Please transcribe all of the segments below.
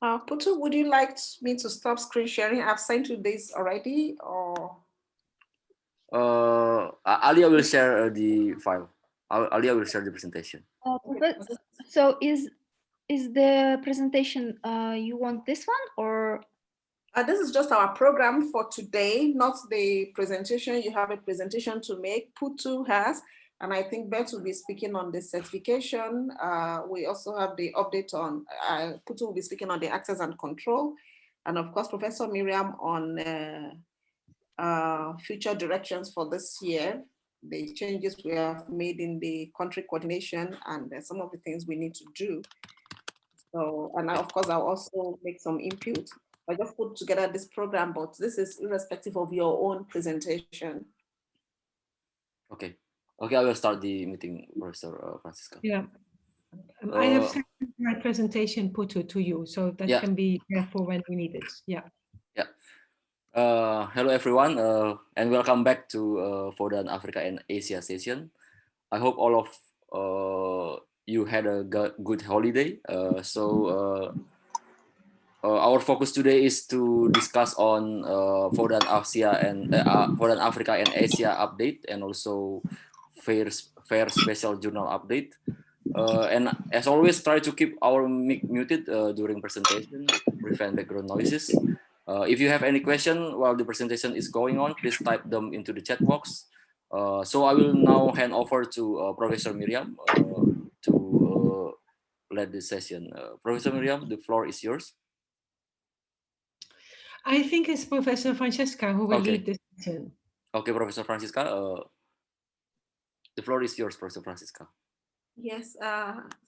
Putu, would you like me to stop screen sharing? I've sent you this already, or? Alia will share the file. Alia will share the presentation. So is the presentation, you want this one or? This is just our program for today, not the presentation. You have a presentation to make. Putu has, and I think Beth will be speaking on the certification. We also have the update on, Putu will be speaking on the access and control. And of course, Professor Miriam on future directions for this year, the changes we have made in the country coordination and some of the things we need to do. So, and of course, I'll also make some input. I just put together this program, but this is irrespective of your own presentation. Okay. Okay, I will start the meeting, Professor Francisca. Yeah. I have sent my presentation, Putu, to you, so that can be there for when we need it. Yeah. Yeah. Hello, everyone, and welcome back to VODAN Africa and Asia session. I hope all of you had a good holiday. Our focus today is to discuss on VODAN Africa and Asia update, and also fair special journal update. And as always, try to keep our mic muted during presentation to prevent background noises. If you have any question while the presentation is going on, please type them into the chat box. So I will now hand over to Professor Miriam to lead the session. Professor Miriam, the floor is yours. I think it's Professor Francesca who will lead this session. Okay, Professor Francisca, the floor is yours, Professor Francisca. Yes,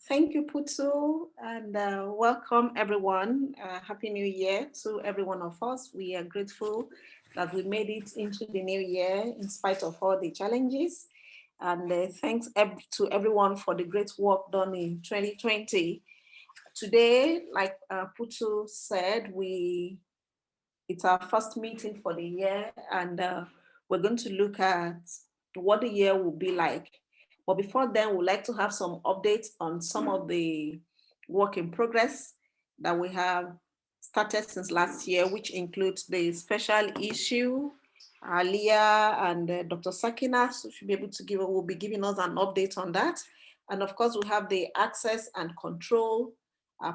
thank you, Putu, and welcome everyone. Happy New Year to every one of us. We are grateful that we made it into the new year in spite of all the challenges. And thanks to everyone for the great work done in 2020. Today, like Putu said, it's our first meeting for the year, and we're going to look at what the year will be like. But before then, we'd like to have some updates on some of the work in progress that we have started since last year, which includes the special issue. Alia and Dr. Sakina should be able to will be giving us an update on that. And of course, we have the access and control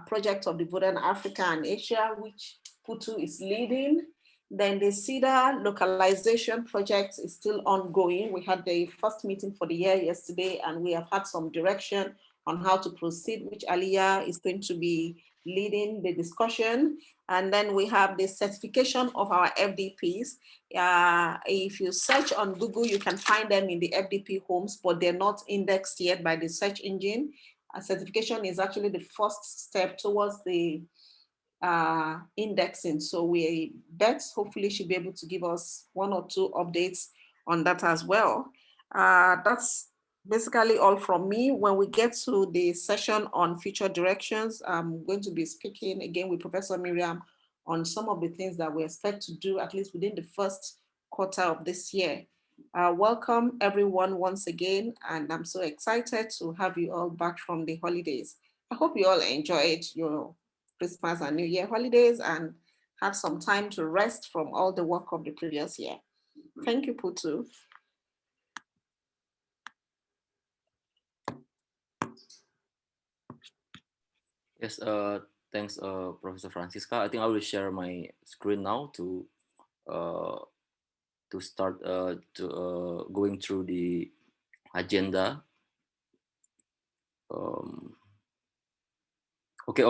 project of the VODAN Africa and Asia, which Putu is leading. Then the CEDA localization project is still ongoing. We had the first meeting for the year yesterday, and we have had some direction on how to proceed, which Alia is going to be leading the discussion. And then we have the certification of our FDPs. If you search on Google, you can find them in the FDP homes, but they're not indexed yet by the search engine. Certification is actually the first step towards the indexing. So we bet hopefully she'll be able to give us one or two updates on that as well. That's basically all from me. When we get to the session on future directions, I'm going to be speaking again with Professor Miriam on some of the things that we expect to do at least within the first quarter of this year. Welcome everyone once again, and I'm so excited to have you all back from the holidays. I hope you all enjoyed your Christmas and New Year holidays and had some time to rest from all the work of the previous year. Thank you, Putu. Yes, thanks, Professor Francisca. I think I will share my screen now to start going through the agenda. Okay,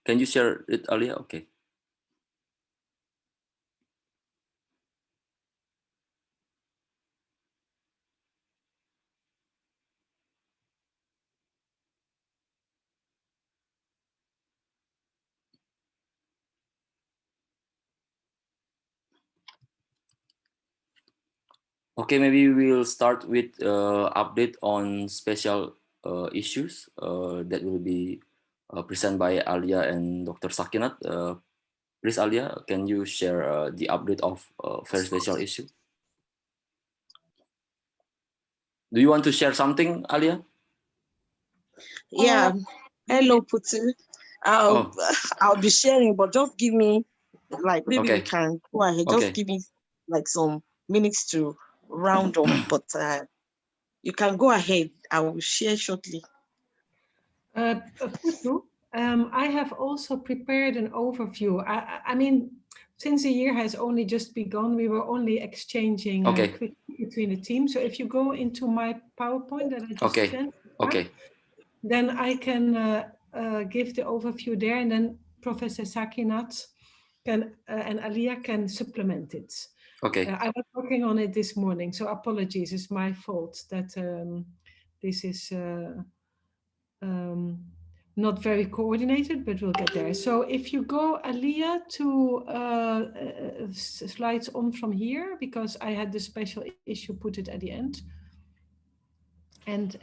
can you share it earlier? Okay. Okay, maybe we'll start with update on special issues that will be presented by Alia and Dr. Sakinat. Please, Alia, can you share the update of very special issue? Do you want to share something, Alia? Yeah. Hello, Putu. I'll be sharing, but just give me like maybe we can go ahead. Just give me like some minutes to round up, but you can go ahead. I will share shortly. Putu, I have also prepared an overview. I mean, since the year has only just begun, we were only exchanging quickly between the teams. So if you go into my PowerPoint that I just sent, then I can give the overview there, and then Professor Sakinat can and Alia can supplement it. I was working on it this morning, so apologies. It's my fault that this is not very coordinated, but we'll get there. So if you go, Alia, to slides on from here, because I had the special issue, put it at the end. And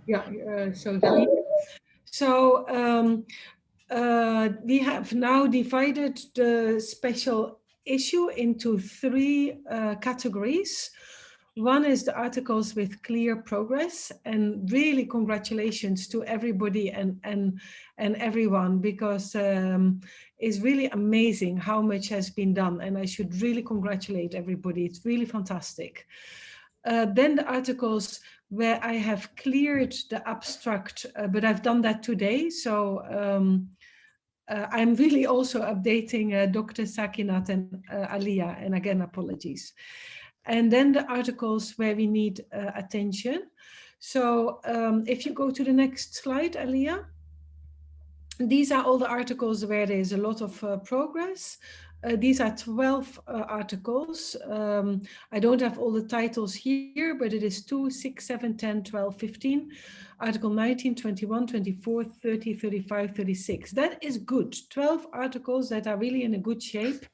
yeah, we have now divided the special issue into 3 categories. One is the articles with clear progress, and really congratulations to everybody and everyone, because it's really amazing how much has been done, and I should really congratulate everybody. It's really fantastic. Then the articles where I have cleared the abstract, but I've done that today. So I'm really also updating Dr. Sakinat and Alia, and again, apologies. And then the articles where we need attention. So if you go to the next slide, Alia, these are all the articles where there's a lot of progress. These are 12 articles. I don't have all the titles here, but it is 2, 6, 7, 10, 12, 15, Article 19, 21, 24, 30, 35, 36. That is good. 12 articles that are really in a good shape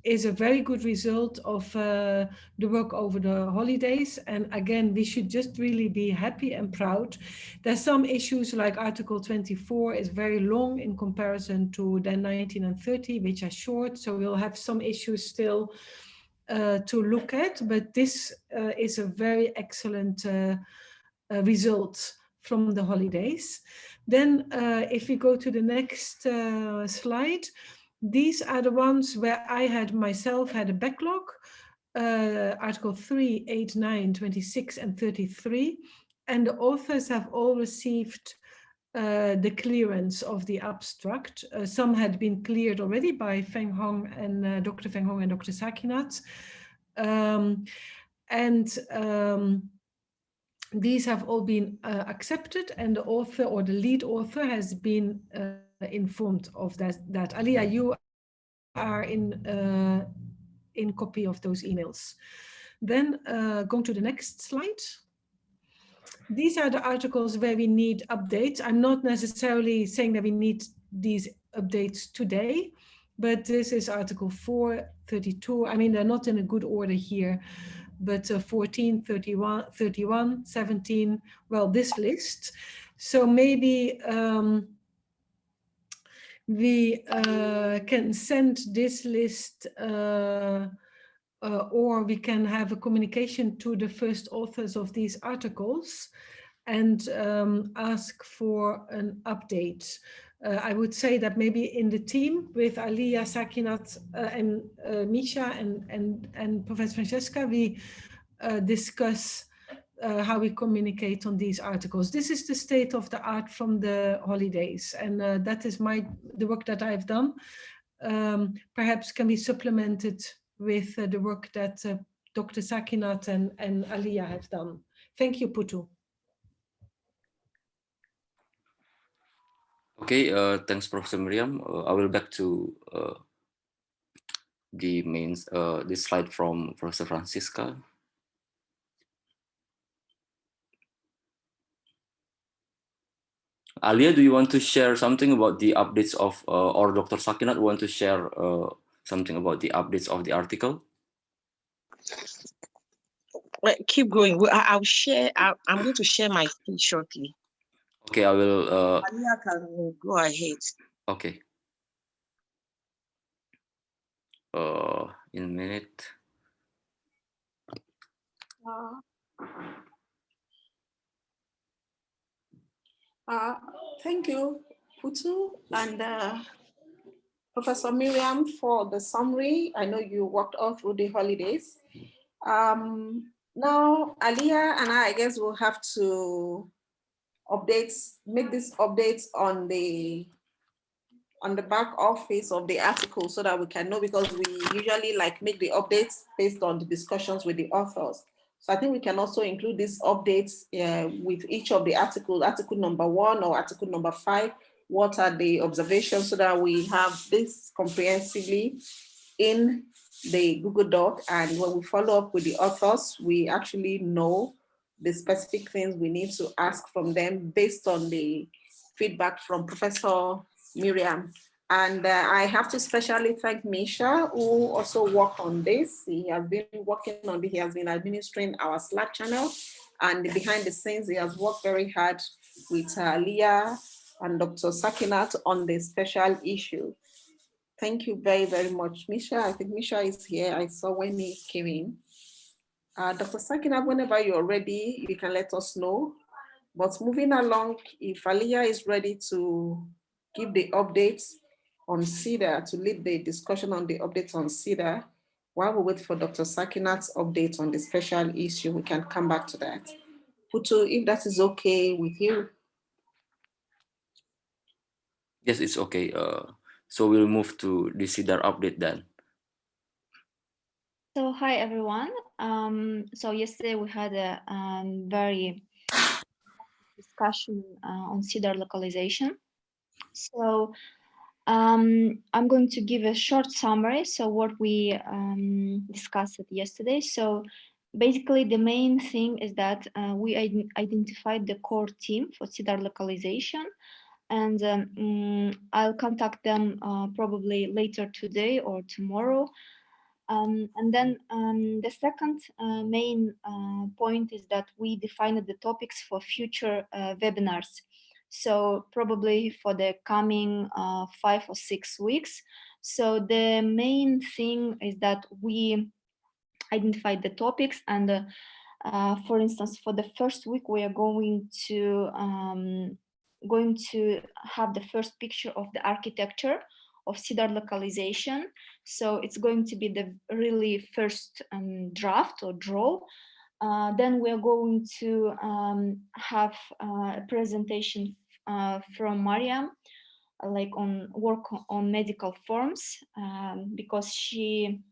is a very good result of the work over the holidays. And again, we should just really be happy and proud. There's some issues like Article 24 is very long in comparison to then 19 and 30, which are short. So we'll have some issues still to look at, but this is a very excellent result from the holidays. Then if we go to the next slide, these are the ones where I had myself had a backlog, Article 3, 8, 9, 26, and 33. And the authors have all received the clearance of the abstract. Some had been cleared already by Feng Hong and Dr. Feng Hong and Dr. Sakinat. These have all been accepted, and the author or the lead author has been informed of that. Alia, you are in copy of those emails. Then going to the next slide. These are the articles where we need updates. I'm not necessarily saying that we need these updates today, but this is Article 4, 32. I mean, they're not in a good order here, but 14, 31, 17, well, this list. So maybe we can send this list or we can have a communication to the first authors of these articles and ask for an update. I would say that maybe in the team with Alia, Sakinat, and Misha and Professor Francesca, we discuss how we communicate on these articles. This is the state of the art from the holidays, and that is the work that I've done. Perhaps can be supplemented with the work that Dr. Sakinat and Alia have done. Thank you, Putu. Okay, thanks, Professor Miriam. I will back to the main this slide from Professor Francisca. Alia, do you want to share something about the updates of, or Dr. Sakinat want to share something about the updates of the article? Well, keep going. I'll share. I'm going to share my screen shortly. Okay, I will. Alia can go ahead. Okay. In a minute. Thank you, Putu, and Professor Miriam for the summary. I know you worked all through the holidays. Now, Aliyah and I guess we'll have to make these updates on the back office of the article so that we can know, because we usually make the updates based on the discussions with the authors. So I think we can also include these updates with each of the articles, article number 1 or article number 5. What are the observations, so that we have this comprehensively in the Google Doc, and when we follow up with the authors, we actually know the specific things we need to ask from them based on the feedback from Professor Miriam. And I have to especially thank Misha, who also worked on this. He has been working on it. He has been administering our Slack channel, and behind the scenes, he has worked very hard with Leah and Dr. Sakinat on the special issue. Thank you very, very much, Misha. I think Misha is here. I saw when he came in. Dr. Sakinat, whenever you're ready, you can let us know. But moving along, if Aliyah is ready to give the updates on CEDA, to lead the discussion on the updates on CEDA, while we wait for Dr. Sakinat's update on the special issue, we can come back to that. Putu, if that is okay with you. Yes, it's okay. So we'll move to the CEDAR update then. So hi everyone. So yesterday we had a very discussion on CEDAR localization. So I'm going to give a short summary. So what we discussed yesterday. So basically the main thing is that we identified the core team for CEDAR localization, and I'll contact them probably later today or tomorrow. And then the second main point is that we defined the topics for future webinars. So probably for the coming 5 or 6 weeks. So the main thing is that we identified the topics, and for instance, for the first week, we are going to have the first picture of the architecture of CEDAR localization. So it's going to be the really first draft or draw. Then we are going to have a presentation from Mariam, like on work on medical forms, because she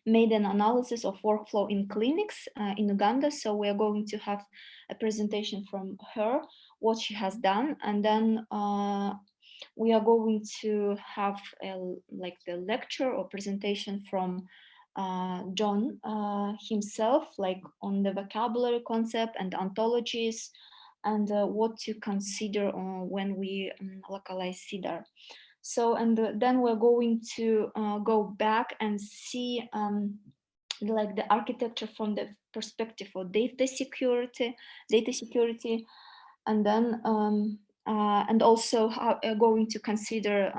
made an analysis of workflow in clinics in Uganda. So we are going to have a presentation from her, what she has done, and then we are going to have like the lecture or presentation from John himself, like on the vocabulary concept and ontologies, and what to consider when we localize CEDAR. So, and then we're going to go back and see like the architecture from the perspective of data security, and then and also how going to consider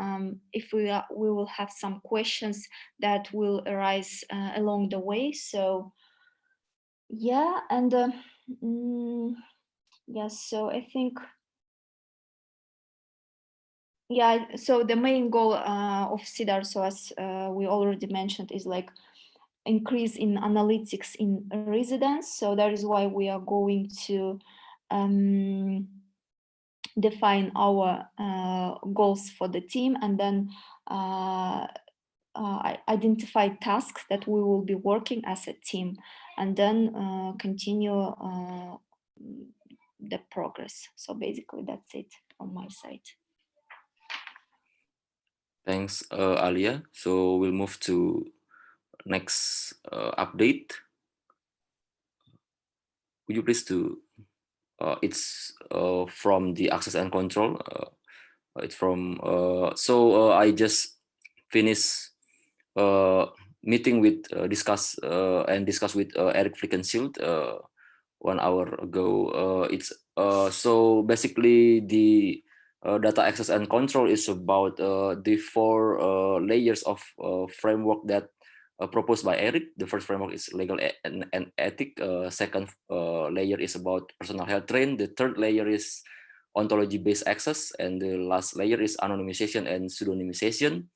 if we will have some questions that will arise along the way. So yeah, and yes, so I think, yeah, so the main goal of CEDAR, so as we already mentioned, is like increase in analytics in residents. So that is why we are going to define our goals for the team, and then identify tasks that we will be working as a team, and then continue the progress. So basically that's it on my side. Thanks, Alia. So we'll move to next update. Would you please it's from the access and control. It's from I just finished meeting with discuss with Eric Flickensield 1 hour ago. It's so basically the data access and control is about the 4 layers of framework that proposed by Eric. The first framework is legal and ethic. Second layer is about personal health trend. The third layer is ontology-based access, and the last layer is anonymization and pseudonymization.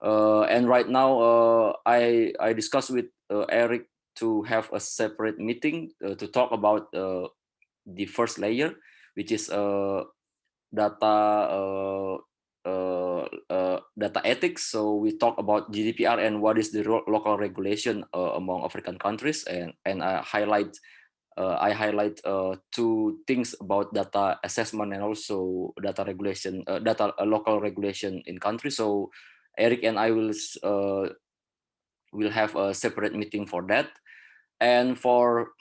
And right now, I discussed with Eric to have a separate meeting to talk about the first layer, which is data data ethics. So we talk about GDPR and what is the local regulation among African countries, and I highlight two things about data assessment and also data regulation, local regulation in countries. So Eric and I will have a separate meeting for that. And for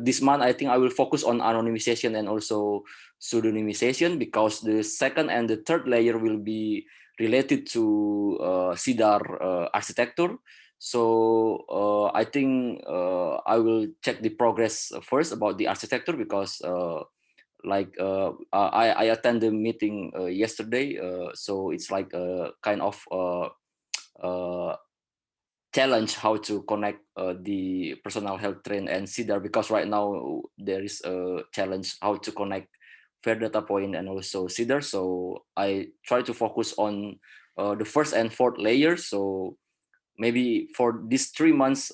this month, I think I will focus on anonymization and also pseudonymization, because the second and the third layer will be related to CIDR architecture. So I think I will check the progress first about the architecture, because I attended the meeting yesterday, so it's like a kind of challenge how to connect the personal health train and CIDR, because right now there is a challenge how to connect fair data point and also CIDR. So I try to focus on the first and fourth layer. So maybe for these 3 months,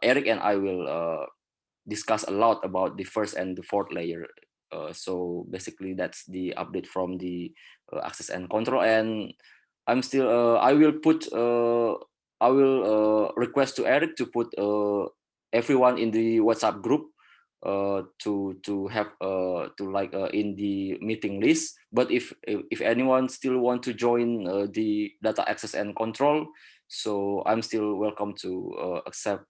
Eric and I will discuss a lot about the first and the fourth layer. So basically that's the update from the access and control. And I'm still I will request to Eric to put everyone in the WhatsApp group to have in the meeting list. But if anyone still want to join the data access and control, so I'm still welcome to accept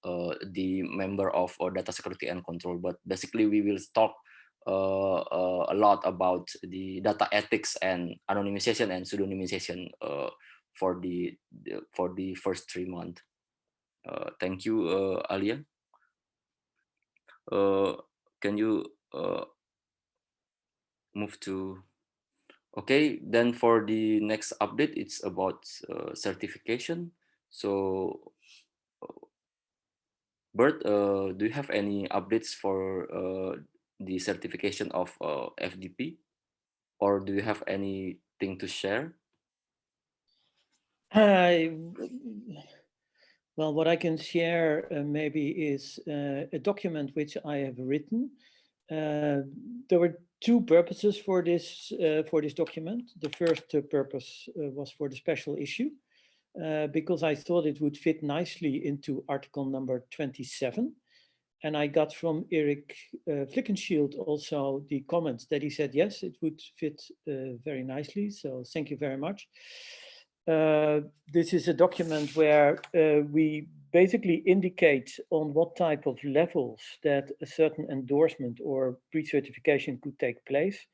the member of data security and control. But basically we will talk a lot about the data ethics and anonymization and pseudonymization for the first 3 months. Thank you, Alia. Can you move to? Okay, then for the next update, it's about certification. So Bert, do you have any updates for the certification of FDP, or do you have anything to share? Well, what I can share maybe is a document which I have written. There were two purposes for this document. The first purpose was for the special issue, because I thought it would fit nicely into article number 27. And I got from Erik Flickenshield also the comments that he said, yes, it would fit very nicely. So thank you very much. This is a document where we basically indicate on what type of levels that a certain endorsement or pre-certification could take place.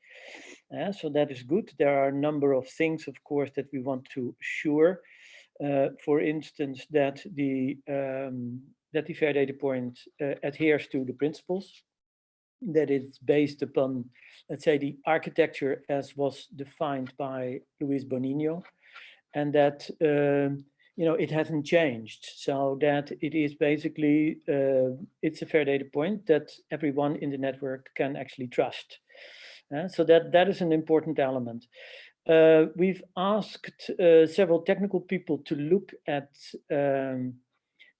So that is good. There are a number of things, of course, that we want to assure. For instance, that the fair data point adheres to the principles, that it's based upon, let's say, the architecture as was defined by Luis Bonino, and that it hasn't changed, so that it is basically it's a fair data point that everyone in the network can actually trust. So that is an important element. We've asked several technical people to look at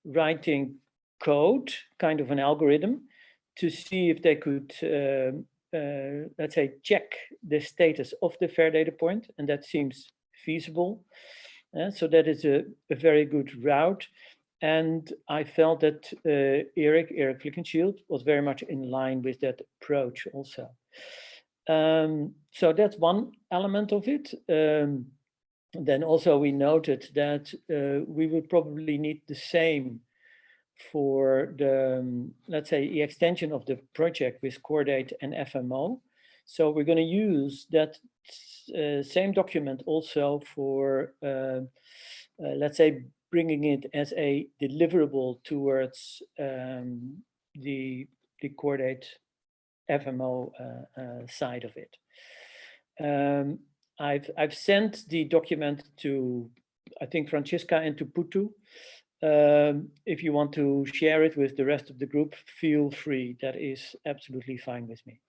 writing code, kind of an algorithm, to see if they could, let's say, check the status of the fair data point, and that seems feasible. So that is a very good route. And I felt that Erik Flickenshield was very much in line with that approach also. So that's one element of it. Then also we noted that we would probably need the same for the, let's say, the extension of the project with core date and FMO. So we're going to use that same document also for, let's say, bringing it as a deliverable towards the core date FMO side of it. I've sent the document to, I think, Francisca and to Putu. If you want to share it with the rest of the group, feel free. That is absolutely fine with me.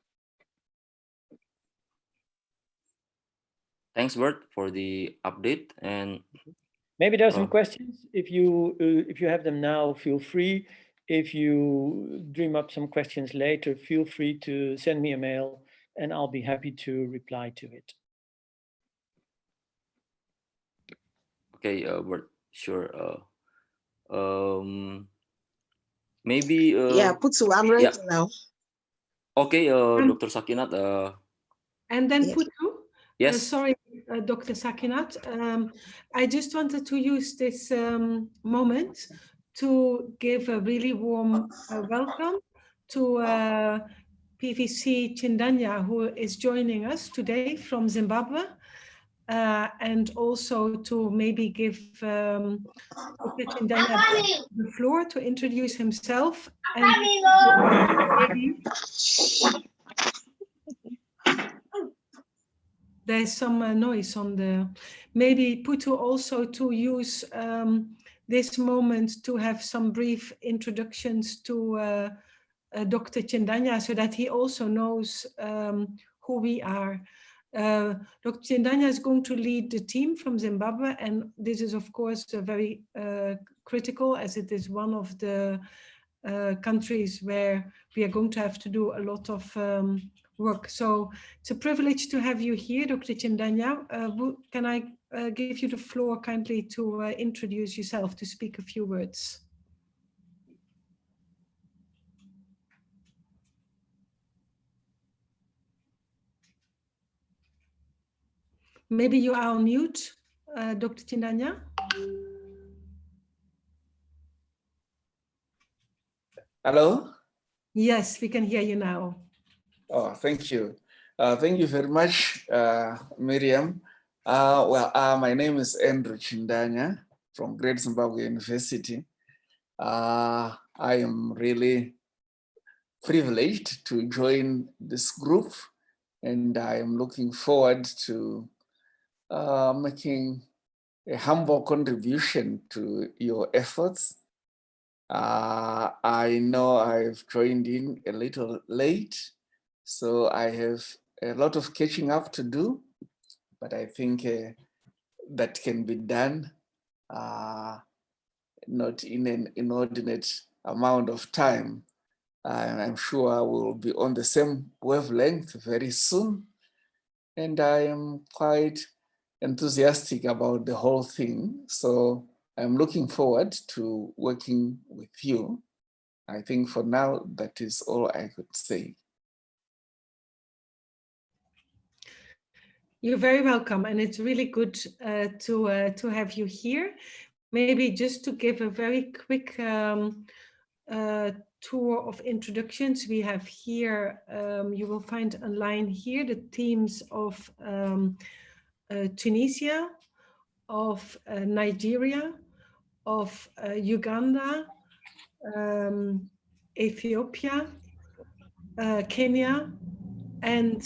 Thanks, Bert, for the update. And maybe there are some questions. If you have them now, feel free. If you dream up some questions later, feel free to send me a mail, and I'll be happy to reply to it. Okay, Bert, sure. Maybe. Yeah, Putu, I'm ready now. Okay, Dr. Sakinat. And then Putu. Yes. Sorry, Dr. Sakinat. I just wanted to use this moment to give a really warm welcome to PVC Chindanya, who is joining us today from Zimbabwe, and also to maybe give Dr. Chindanya the floor to introduce himself. And maybe there's some noise on the, maybe Putu also to use this moment to have some brief introductions to Dr. Chindanya so that he also knows who we are. Dr. Chindanya is going to lead the team from Zimbabwe, and this is of course very critical, as it is one of the countries where we are going to have to do a lot of work. So it's a privilege to have you here, Dr. Chindanya. Can I give you the floor kindly to introduce yourself, to speak a few words? Maybe you are on mute, Dr. Chindanya. Hello? Yes, we can hear you now. Oh, thank you. Thank you very much, Miriam. My name is Andrew Chindanya from Great Zimbabwe University. I am really privileged to join this group, and I am looking forward to making a humble contribution to your efforts. I know I've joined in a little late, so I have a lot of catching up to do, but I think that can be done not in an inordinate amount of time. And I'm sure we'll be on the same wavelength very soon. And I am quite enthusiastic about the whole thing. So I'm looking forward to working with you. I think for now, that is all I could say. You're very welcome, and it's really good to have you here. Maybe just to give a very quick tour of introductions. We have here, you will find online here, the teams of Tunisia, of Nigeria, of Uganda, Ethiopia, Kenya, and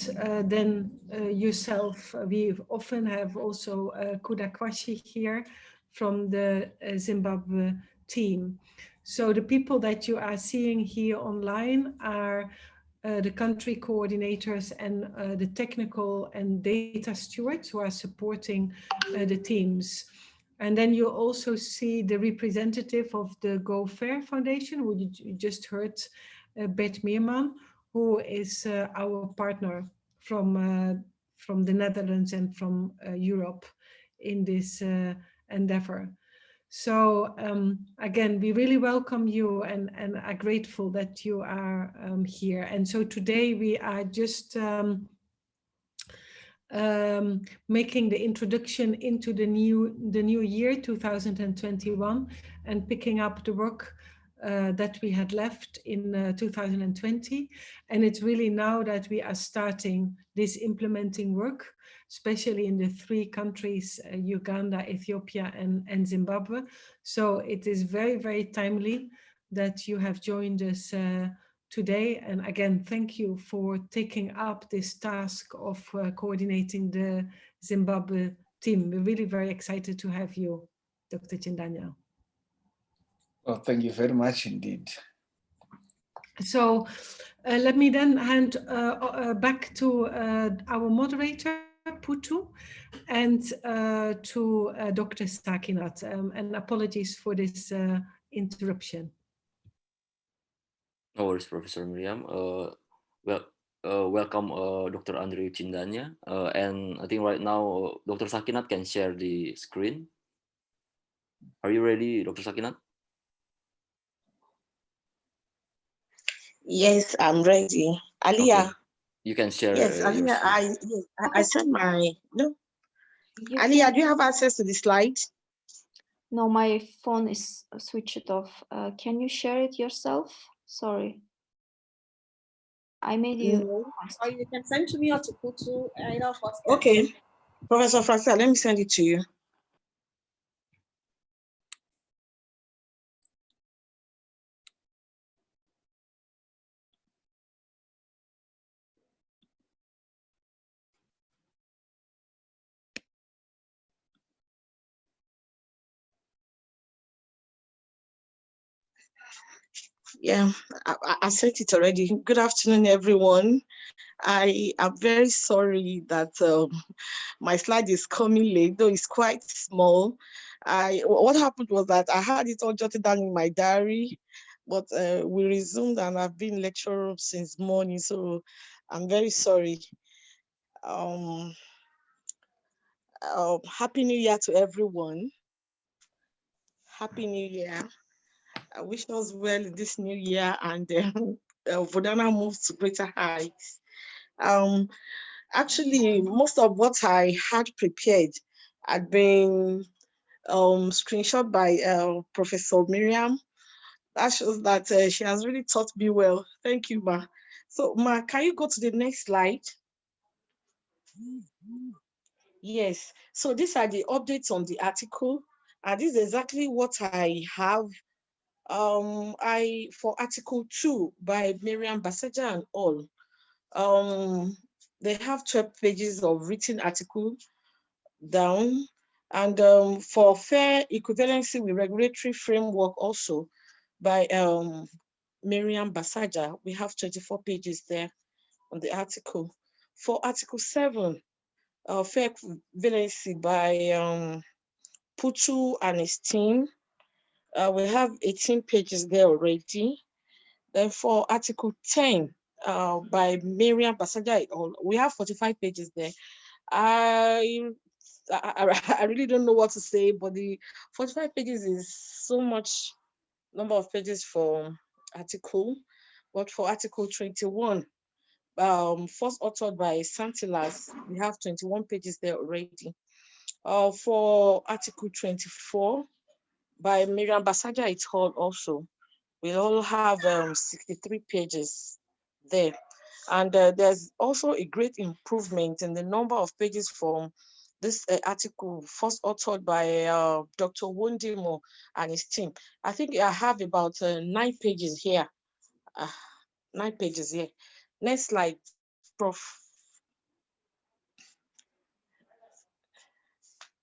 then yourself. We often have also Kuda Kwashi here from the Zimbabwe team. So the people that you are seeing here online are the country coordinators and the technical and data stewards who are supporting the teams. And then you also see the representative of the Go Fair Foundation, who you just heard, Bert Meerman, who is our partner from the Netherlands and from Europe in this endeavor. So again, we really welcome you and are grateful that you are here. And so today we are just making the introduction into the new year 2021 and picking up the work that we had left in 2020. And it's really now that we are starting this implementing work, especially in the three countries, Uganda, Ethiopia, and Zimbabwe. So it is very, very timely that you have joined us today. And again, thank you for taking up this task of coordinating the Zimbabwe team. We're really very excited to have you, Dr. Chindanya. Oh, thank you very much indeed. So let me then hand back to our moderator, Putu, and to Dr. Sakinat. And apologies for this interruption. No worries, Professor Miriam. Welcome, Dr. Andrew Cindanya. And I think right now, Dr. Sakinat can share the screen. Are you ready, Dr. Sakinat? Yes, I'm ready. Aliyah. Okay. You can share Yes, your Aliyah, screen. I sent my, no. Aliyah, do you have access to the slide? No, my phone is switched off. Can you share it yourself? Sorry. I made you. No. Or you can send to me or to Putu, either of us. Okay. Professor Francis, let me send it to you. Yeah, I sent it already. Good afternoon, everyone. I am very sorry that my slide is coming late, though it's quite small. What happened was that I had it all jotted down in my diary, but we resumed and I've been lecturer since morning, so I'm very sorry. Happy New Year to everyone. Happy New Year. I wish us well in this new year and VODAN moves to greater heights. Actually, most of what I had prepared had been screenshot by Professor Miriam. That shows that she has really taught me well. Thank you, Ma. So, Ma, can you go to the next slide? Yes. So these are the updates on the article, and this is exactly what I have. For Article 2 by Miriam Basaja and all. They have 12 pages of written article down. And for fair equivalency with regulatory framework also by Miriam Basaja, we have 24 pages there on the article. For Article 7, fair equivalency by Putu and his team, we have 18 pages there already. Then for Article 10 by Miriam Basaja, we have 45 pages there. I really don't know what to say, but the 45 pages is so much number of pages for article. But for Article 21, first authored by Santilas, we have 21 pages there already. For Article 24 by Miriam Basaja, it's called also. We all have 63 pages there. And there's also a great improvement in the number of pages from this article, first authored by Dr. Wondimo and his team. I think I have about 9 pages here. 9 pages here. Next slide, Prof.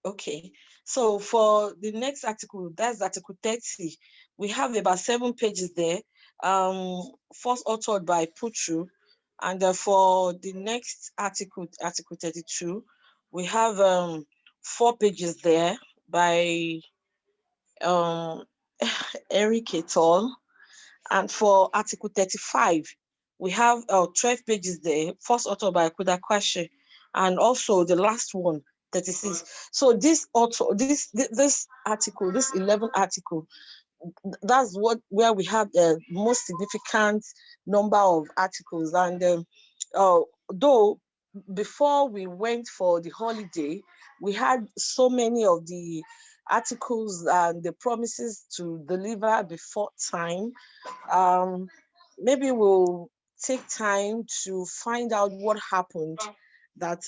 Okay, so for the next article, that's Article 30, we have about 7 pages there, first authored by Puchu. And for the next article, Article 32, we have 4 pages there by Eric et al. And for Article 35, we have 12 pages there, first authored by Kuda Kwashe, and also the last one, 36. So this article, this 11 article, that's where we have the most significant number of articles. And though before we went for the holiday, we had so many of the articles and the promises to deliver before time. Maybe we'll take time to find out what happened, that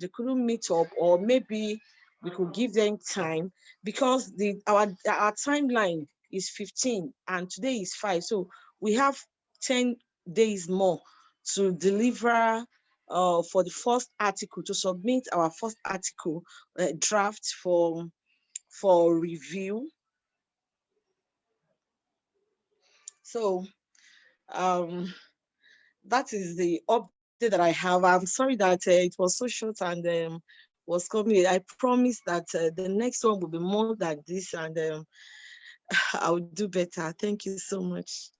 they couldn't meet up, or maybe we could give them time, because our timeline is 15 and today is 5, so we have 10 days more to deliver for the first article, to submit our first article draft for review. So that is the update that I have. I'm sorry that it was so short and was coming. I promise that the next one will be more like this, and I'll do better. Thank you so much.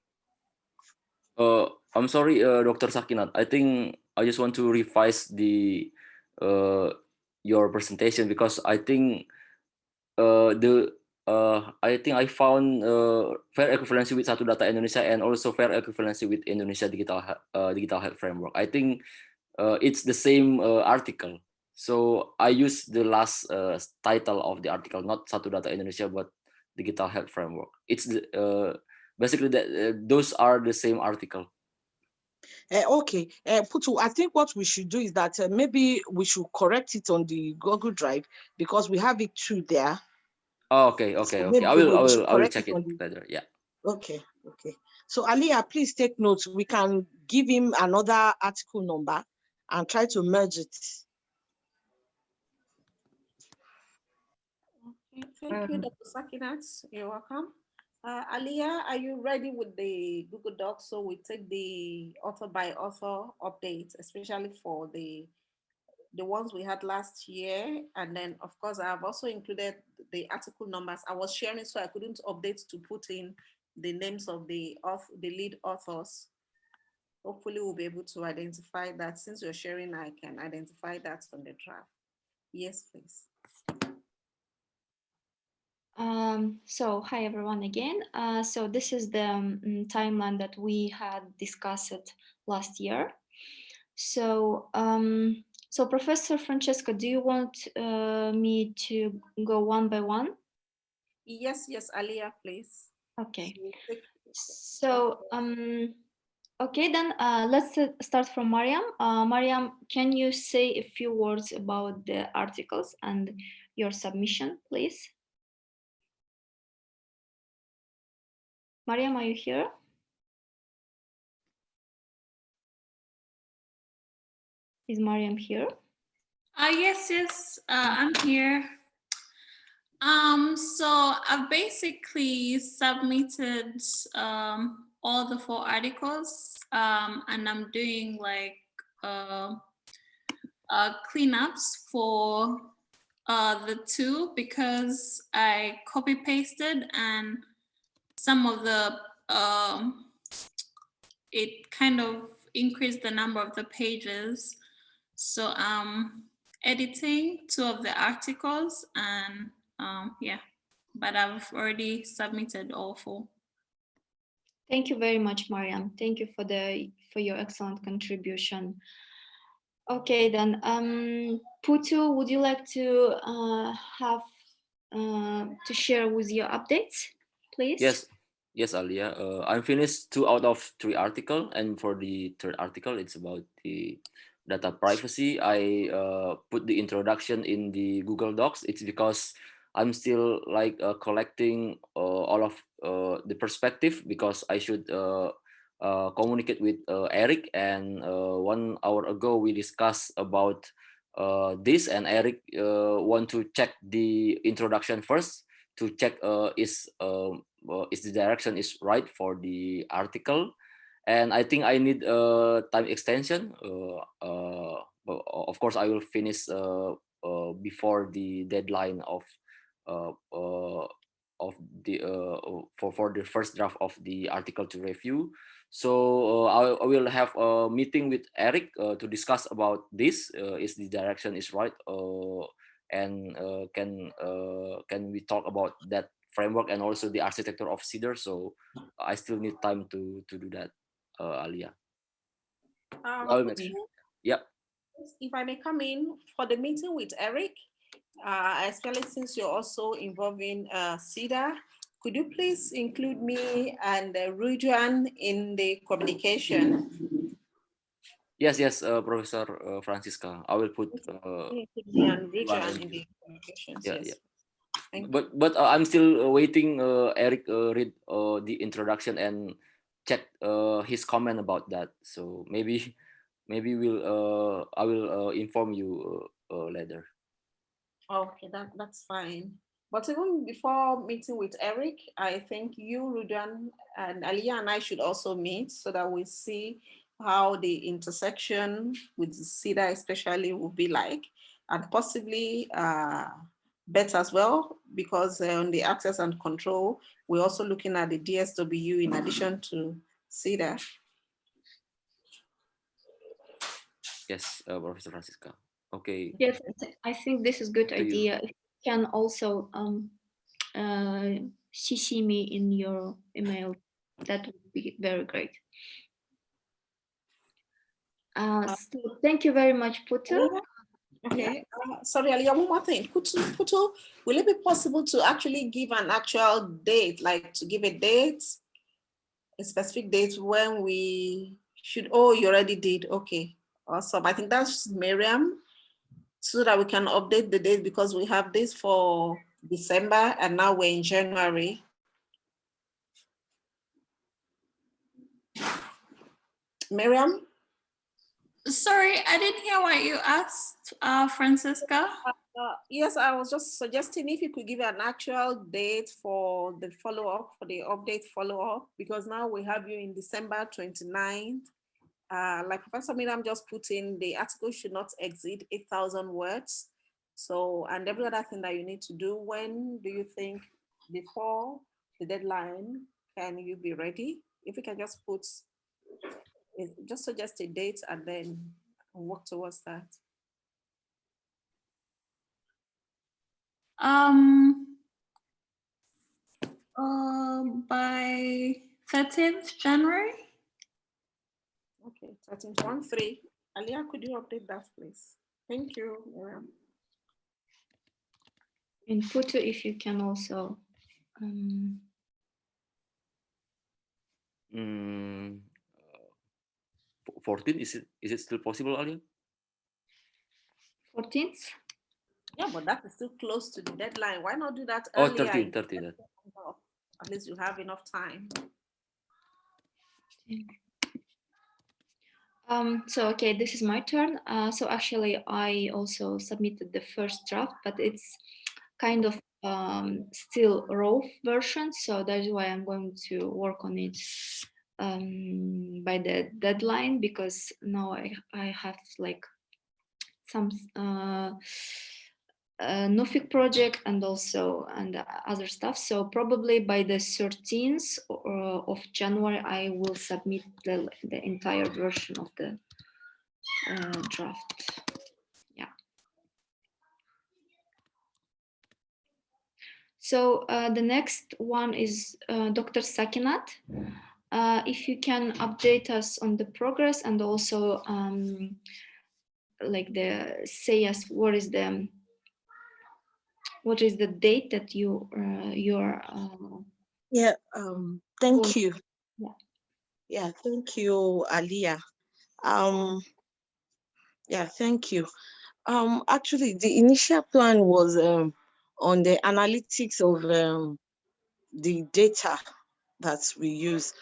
I'm sorry, Dr. Sakinat. I think I just want to revise the your presentation because I think I found fair equivalency with Satu Data Indonesia and also fair equivalency with Indonesia Digital Health Framework. I think it's the same article. So I use the last title of the article, not Satu Data Indonesia, but Digital Health Framework. It's basically that those are the same article. Okay, Putu, I think what we should do is that maybe we should correct it on the Google Drive because we have it through there. Oh, okay. So I will check it it later. Yeah. Okay. So Aliyah, please take notes. We can give him another article number and try to merge it. Okay, thank you, Dr. Sakinat. You're welcome. Aliyah, are you ready with the Google Docs? So we take the author by author updates, especially for the ones we had last year. And then, of course, I have also included the article numbers. I was sharing, so I couldn't update to put in the names of the lead authors. Hopefully, we'll be able to identify that. Since you're sharing, I can identify that on the draft. Yes, please. So hi everyone again. So this is the timeline that we had discussed last year. So so Professor Francesca, do you want me to go one by one? Yes, Aliyah, please. Okay. So okay, then let's start from Mariam. Mariam, can you say a few words about the articles and your submission, please? Mariam, are you here? Is Mariam here? Yes, I'm here. So I've basically submitted all the 4 articles, and I'm doing like cleanups for the 2 because I copy pasted and some of the it kind of increased the number of the pages. So I'm editing 2 of the articles and yeah, but I've already submitted all 4. Thank you very much, Mariam. Thank you for your excellent contribution. Okay, then Putu, would you like to have to share with your updates, please? Yes, Alia. I finished 2 out of 3 article, and for the 3rd article, it's about the data privacy. I put the introduction in the Google Docs. It's because I'm still like collecting all of the perspective because I should communicate with Eric. And 1 hour ago we discussed about this, and Eric want to check the introduction first to check is the direction is right for the article. And I think I need time extension. Of course, I will finish before the deadline of the for the first draft of the article to review. So I will have a meeting with Eric to discuss about this. Is the direction is right? And can we talk about that framework and also the architecture of CEDAR? So I still need time to do that, Alia. Yep. If I may come in for the meeting with Eric, especially since you're also involving CEDAR, could you please include me and Rujuan in the communication? Yes, Professor Francisca. I will put me and Rujuan in the communications. Yeah, yes. Yeah. But I'm still waiting Eric read the introduction and check his comment about that. So maybe we'll I will inform you later. Okay, that's fine. But even before meeting with Eric, I think you, Rudan, and Aliyah and I should also meet so that we see how the intersection with CEDA especially will be like, and possibly better as well, because on the access and control, we're also looking at the DSWU in addition to CEDA. Yes, Professor Francisca. Okay. Yes, I think this is a good idea. If you can also CC me in your email, that would be very great. So thank you very much, Putu. Okay, sorry, Aliyah, one more thing. Putu, will it be possible to actually give an actual date, like to give a date, a specific date when we should, oh, you already did, okay, awesome. I think that's Miriam, so that we can update the date because we have this for December and now we're in January. Miriam? Sorry, I didn't hear what you asked, Francisca. Yes, I was just suggesting if you could give an actual date for the follow-up, for the update follow-up, because now we have you in December 29th. Like Professor Miriam just put in, the article should not exceed 8,000 words. So, and every other thing that you need to do, when do you think before the deadline can you be ready? If you can just put, just suggest a date and then work towards that. By 13th January. Okay, 13.13. Aliyah, could you update that, please? Thank you, Miriam. In Putu, if you can also. 14, is it still possible, Aliyah? 14th? Yeah, but that is still close to the deadline. Why not do that Oh, earlier? 13. At least you have enough time. So, okay, this is my turn. So actually, I also submitted the first draft, but it's kind of still raw version. So that's why I'm going to work on it by the deadline, because now I have like some NOFIC project and also other stuff. So probably by the 13th of January, I will submit the entire version of the draft. Yeah. So the next one is Dr. Sakinat. If you can update us on the progress and also like say us what is the date that you're thank you. Yeah, thank you, Aliyah. Yeah, thank you. Actually, the initial plan was on the analytics of the data that we use.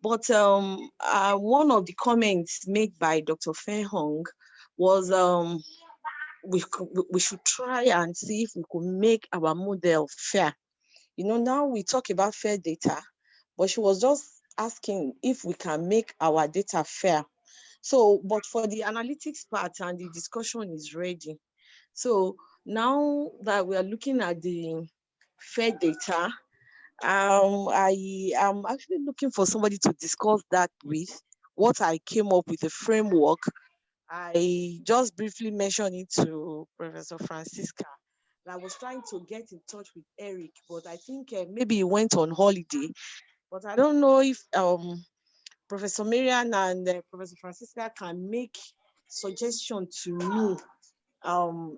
But one of the comments made by Dr. Fenhong was we should try and see if we could make our model fair. You know, now we talk about fair data, but she was just asking if we can make our data fair. So, but for the analytics part and the discussion is ready. So now that we are looking at the fair data, I am actually looking for somebody to discuss that with. What I came up with a framework. I just briefly mentioned it to Professor Francisca. I was trying to get in touch with Eric, but I think maybe he went on holiday. But I don't know if Professor Miriam and Professor Francisca can make suggestion to me.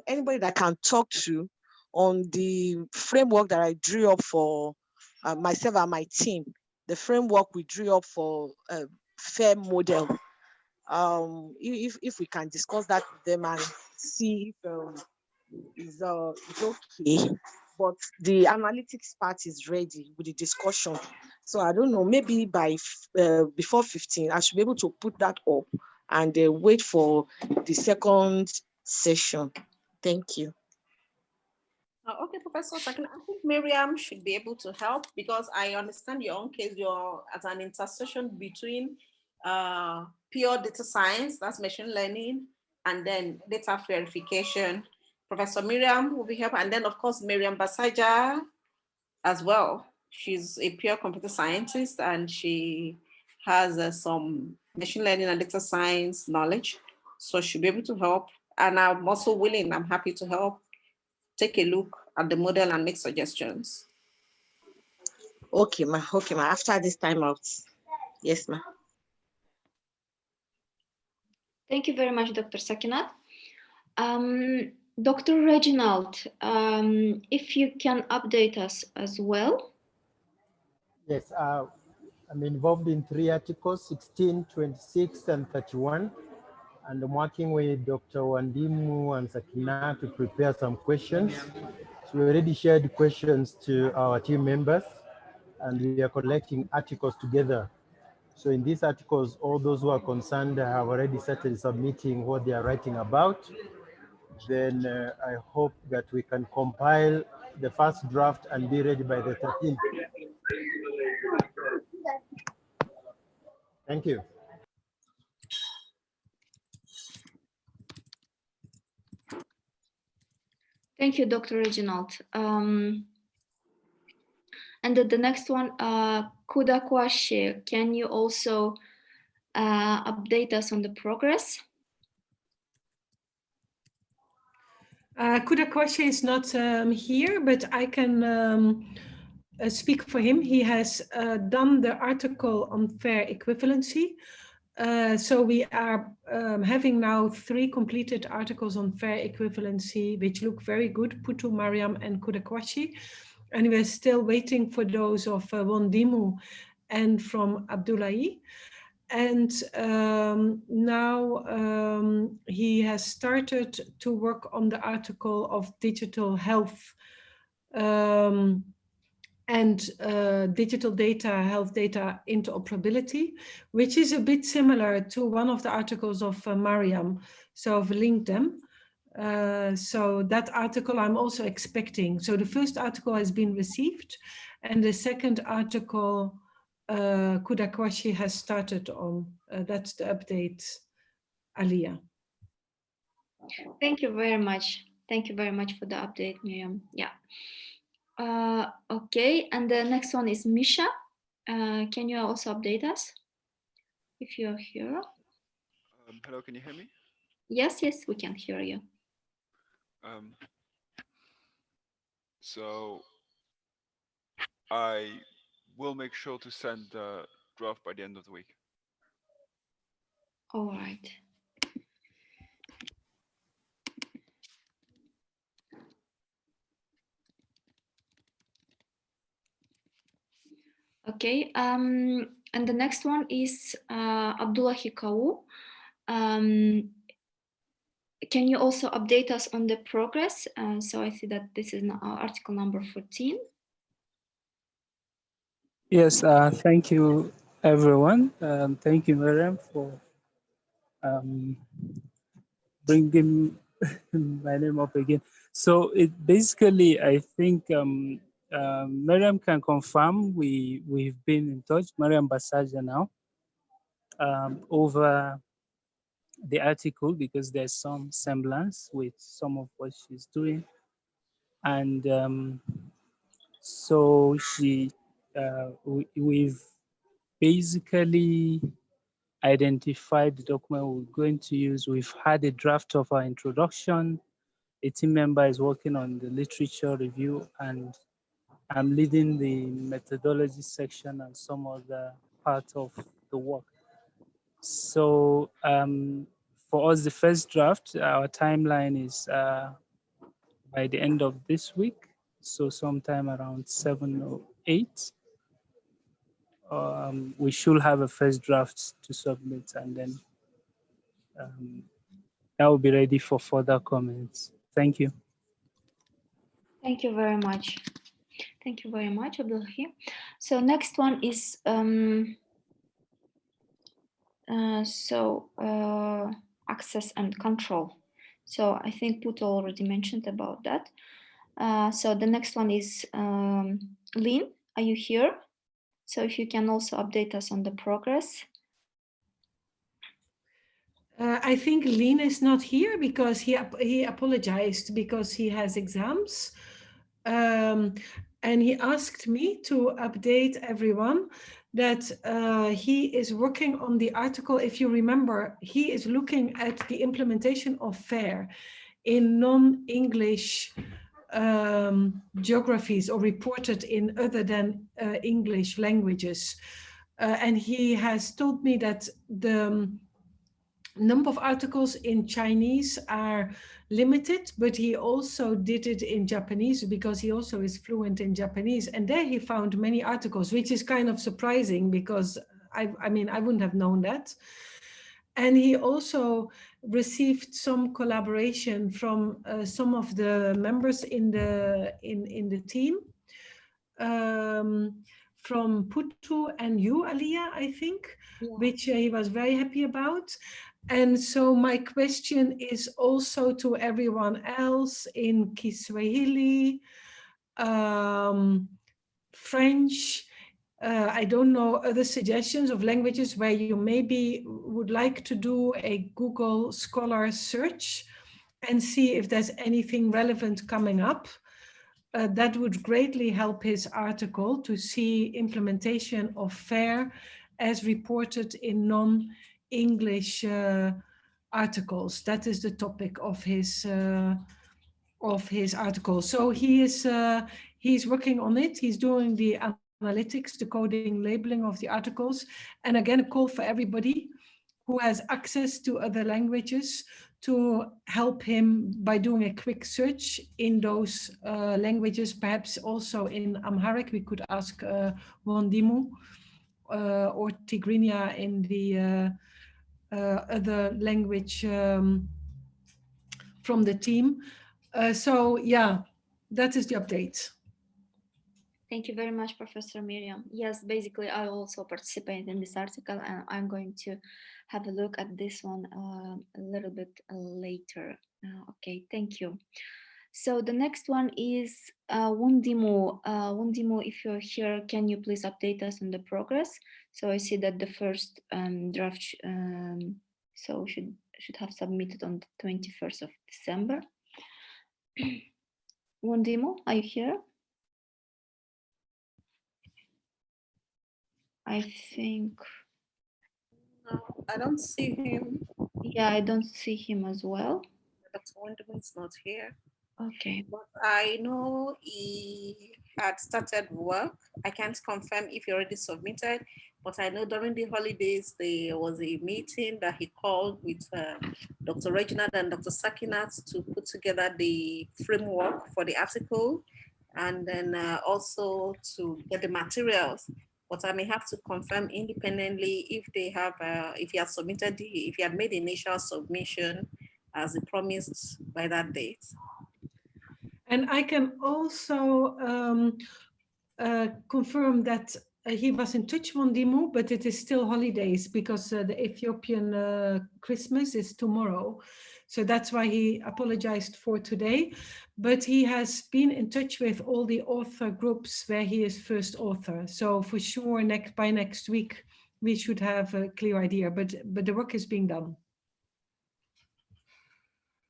Anybody that can talk to on the framework that I drew up for myself and my team, the framework we drew up for a fair model. If we can discuss that with them and see if it's okay. But the analytics part is ready with the discussion. So I don't know, maybe by before 15, I should be able to put that up and wait for the second session. Thank you. Okay, Professor Sakin, I think Miriam should be able to help because I understand your own case. You're at an intersection between pure data science, that's machine learning, and then data verification. Professor Miriam will be helping, and then of course Miriam Basaja as well. She's a pure computer scientist and she has some machine learning and data science knowledge. So she'll be able to help. And I'm also willing, I'm happy to help take a look at the model and make suggestions. Okay, ma. Okay, ma. After this time out. Yes, ma. Thank you very much, Dr. Sakinat. Dr. Reginald, if you can update us as well. Yes, I'm involved in 3 articles, 16, 26, and 31. And I'm working with Dr. Wandimu and Sakina to prepare some questions. So we already shared questions to our team members, and we are collecting articles together. So in these articles, all those who are concerned have already started submitting what they are writing about. Then I hope that we can compile the first draft and be ready by the 13th. Thank you. Thank you, Dr. Reginald. And the next one, Kuda Kwashe, can you also update us on the progress? Kuda Kwashe is not here, but I can speak for him. He has done the article on fair equivalency. So we are having now 3 completed articles on fair equivalency, which look very good, Putu, Mariam, and Kuda Kwashe. And we're still waiting for those of Wandimu and from Abdullahi. And now he has started to work on the article of digital health and digital data, health data interoperability, which is a bit similar to one of the articles of Mariam. So I've linked them. So that article I'm also expecting. So the first article has been received, and the second article Kuda Kwashe has started on. That's the update, Alia. Thank you very much. Thank you very much for the update, Miriam. Yeah. Okay, and the next one is Misha. Can you also update us if you're here? Hello, can you hear me? Yes, yes, we can hear you. So I will make sure to send the draft by the end of the week. All right. Okay, and the next one is Abdullah Hikawu. Can you also update us on the progress? So I see that this is article number 14. Yes, thank you, everyone. Thank you, Miriam, for bringing my name up again. So it basically, I think Miriam can confirm we've been in touch, Miriam Basaja now, over the article because there's some semblance with some of what she's doing. And so we've basically identified the document we're going to use. We've had a draft of our introduction. A team member is working on the literature review, and I'm leading the methodology section and some other part of the work. So for us, the first draft, our timeline is by the end of this week. So sometime around 7 or 8. We should have a first draft to submit, and then that will be ready for further comments. Thank you. Thank you very much. Thank you very much, Abdullahi. So next one is access and control. So I think Puto already mentioned about that. So the next one is Lynn. Are you here? So if you can also update us on the progress. I think Lynn is not here because he apologized because he has exams. And he asked me to update everyone that he is working on the article. If you remember, he is looking at the implementation of FAIR in non-English geographies or reported in other than English languages. And he has told me that the number of articles in Chinese are limited, but he also did it in Japanese because he also is fluent in Japanese. And there he found many articles, which is kind of surprising because I mean, I wouldn't have known that. And he also received some collaboration from some of the members in the team, from Putu and you, Aliyah, I think, which he was very happy about. And so my question is also to everyone else in Kiswahili, French, I don't know, other suggestions of languages where you maybe would like to do a Google Scholar search and see if there's anything relevant coming up. That would greatly help his article to see implementation of FAIR as reported in non-English articles. That is the topic of his article. So he's working on it. He's doing the analytics, the coding, labeling of the articles. And again, a call for everybody who has access to other languages to help him by doing a quick search in those languages, perhaps also in Amharic. We could ask Wondimu or Tigrinya in the other language from the team. So yeah, that is the update. Thank you very much, Professor Miriam. Yes, basically, I also participate in this article, and I'm going to have a look at this one a little bit later. Okay, thank you. So the next one is Wondimu. Wondimu, if you're here, can you please update us on the progress? So I see that the first draft so should have submitted on the 21st of December. Wondimu, are you here? I think. No, I don't see him. Yeah, I don't see him as well. Dr. Wonderman is not here. Okay. But I know he had started work. I can't confirm if he already submitted, but I know during the holidays, there was a meeting that he called with Dr. Reginald and Dr. Sakinat to put together the framework for the article, and then also to get the materials. But I may have to confirm independently if they have, if he has submitted, if he had made the initial submission as he promised by that date. And I can also confirm that he was in touch with Dimu, but it is still holidays because the Ethiopian Christmas is tomorrow. So that's why he apologized for today. But he has been in touch with all the author groups where he is first author. So for sure, by next week, we should have a clear idea, but the work is being done.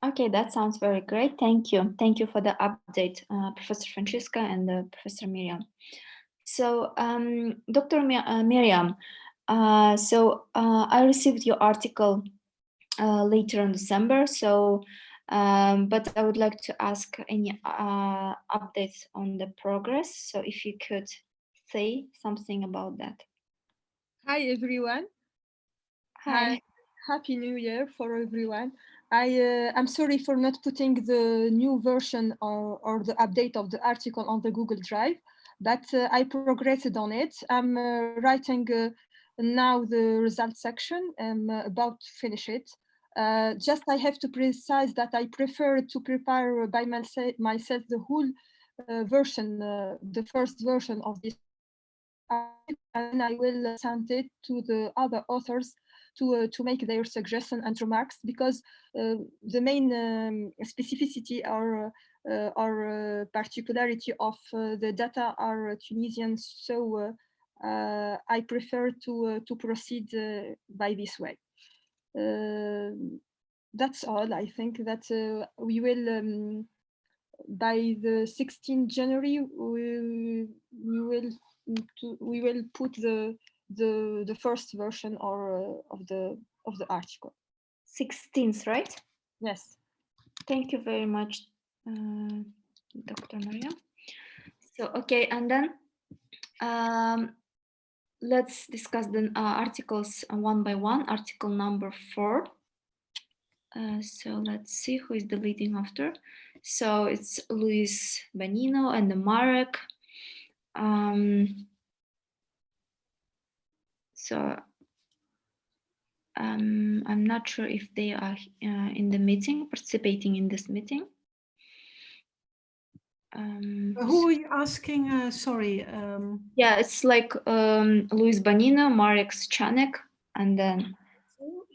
Okay, that sounds very great. Thank you. Thank you for the update, Professor Francisca and Professor Miriam. So, Dr. Miriam, I received your article later in December. So, but I would like to ask any updates on the progress. So, if you could say something about that. Hi, everyone. Hi. Happy New Year for everyone. I'm sorry for not putting the new version or the update of the article on the Google Drive, but I progressed on it. I'm writing now the result section. I'm about to finish it. Just I have to precise that I prefer to prepare by myself the whole version, the first version of this article, and I will send it to the other authors to make their suggestions and remarks, because the main specificity are or particularity of the data are Tunisian. So I prefer to proceed by this way. That's all. I think that we will by the 16th January we will put the first version or of the article. 16th, right? Yes. Thank you very much, Dr. Maria. So okay, and then let's discuss the articles one by one. Article number 4. So let's see who is the leading author. So it's Luis Benino and Marek. So I'm not sure if they are in the meeting, participating in this meeting. Who are you asking? Sorry. Yeah, it's like Luis Benino, Marek Chanek, and then.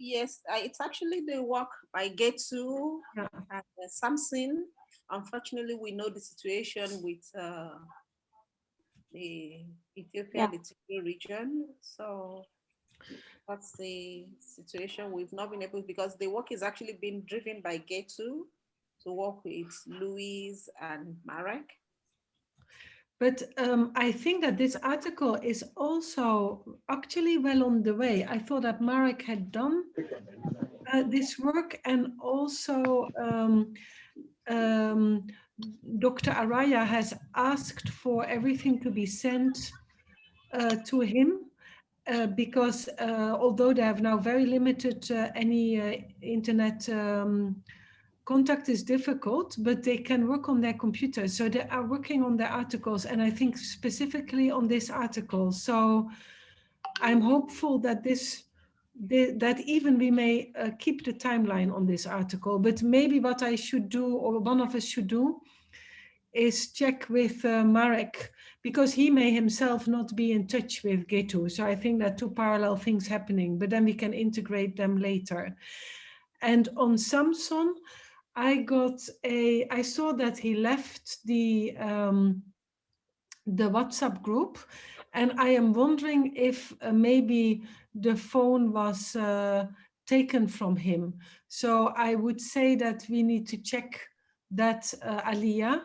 Yes, it's actually the work by Getu and Samson. Unfortunately, we know the situation with the Ethiopia, the Tigray region. So that's the situation. We've not been able, because the work is actually being driven by Getu to work with Louise and Marek. But I think that this article is also actually well on the way. I thought that Marek had done this work, and also Dr. Araya has asked for everything to be sent to him because although they have now very limited any internet contact is difficult, but they can work on their computer. So they are working on their articles, and I think specifically on this article. So I'm hopeful that that even we may keep the timeline on this article, but maybe what I should do, or one of us should do, is check with Marek, because he may himself not be in touch with Getu. So I think that two parallel things happening, but then we can integrate them later. And on Samson, I saw that he left the WhatsApp group, and I am wondering if maybe the phone was taken from him. So I would say that we need to check that, Aliyah.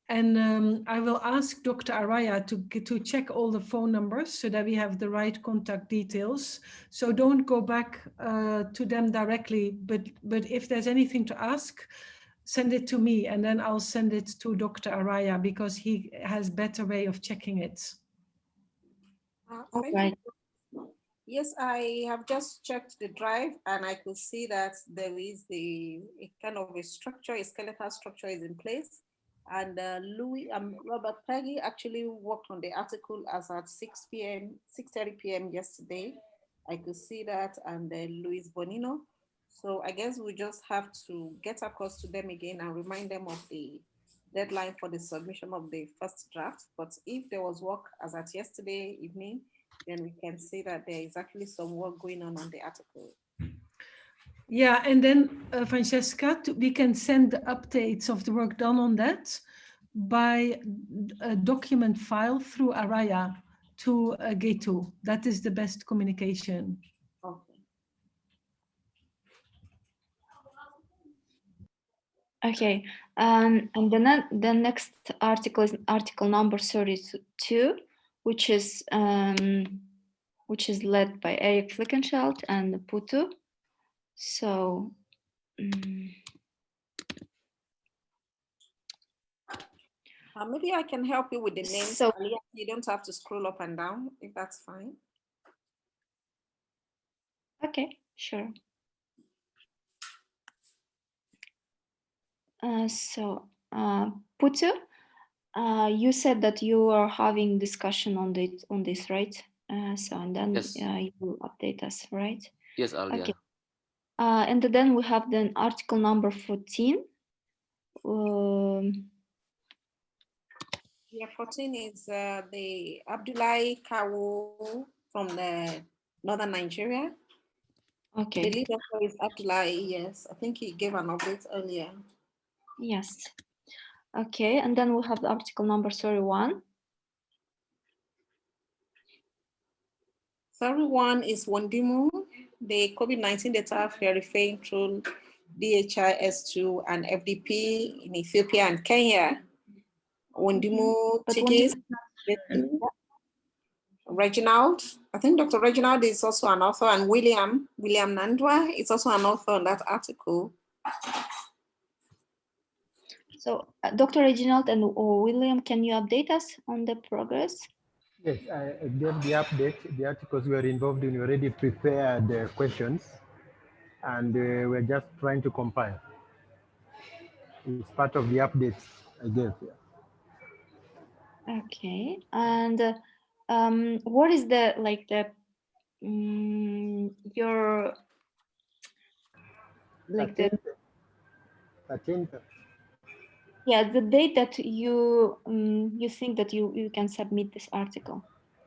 And I will ask Dr. Araya to check all the phone numbers so that we have the right contact details. So don't go back to them directly, but if there's anything to ask, send it to me, and then I'll send it to Dr. Araya, because he has better way of checking it. Right. Yes, I have just checked the drive, and I could see that there is a kind of a structure, a skeletal structure is in place. And Robert Peggy actually worked on the article as at 6:30 p.m. yesterday. I could see that, and then Luis Bonino. So I guess we just have to get across to them again and remind them of the deadline for the submission of the first draft. But if there was work as at yesterday evening, then we can see that there is actually some work going on the article. Yeah, and then Francesca, we can send the updates of the work done on that by a document file through Araya to Getu. That is the best communication. Okay. Okay, and the next article is article number 32, which is led by Eric Flickenschelt and Putu. So maybe I can help you with the names. So you don't have to scroll up and down, if that's fine. Okay, sure. Putu, you said that you are having discussion on this, right? And then yes. You will update us, right? Yes, Alia. Okay. And then we have the article number 14. Yeah, 14 is the Abdullahi Kawu from the northern Nigeria. Okay. The lead author is Abdullahi, yes. I think he gave an update earlier. Yes. Okay, and then we have the article number 31. 31 is Wondimu, the COVID-19 data verifying through DHIS2 and FDP in Ethiopia and Kenya. Wondimu Tigis, Reginald, I think Dr. Reginald is also an author, and William Nandwa is also an author on that article. So Dr. Reginald and William, can you update us on the progress? Yes, I gave the update. The articles we are involved in, we already prepared the questions, and we're just trying to compile. It's part of the updates I gave. Yeah. Okay, and what is the your 13th. Yeah, the date that you you think that you can submit this article?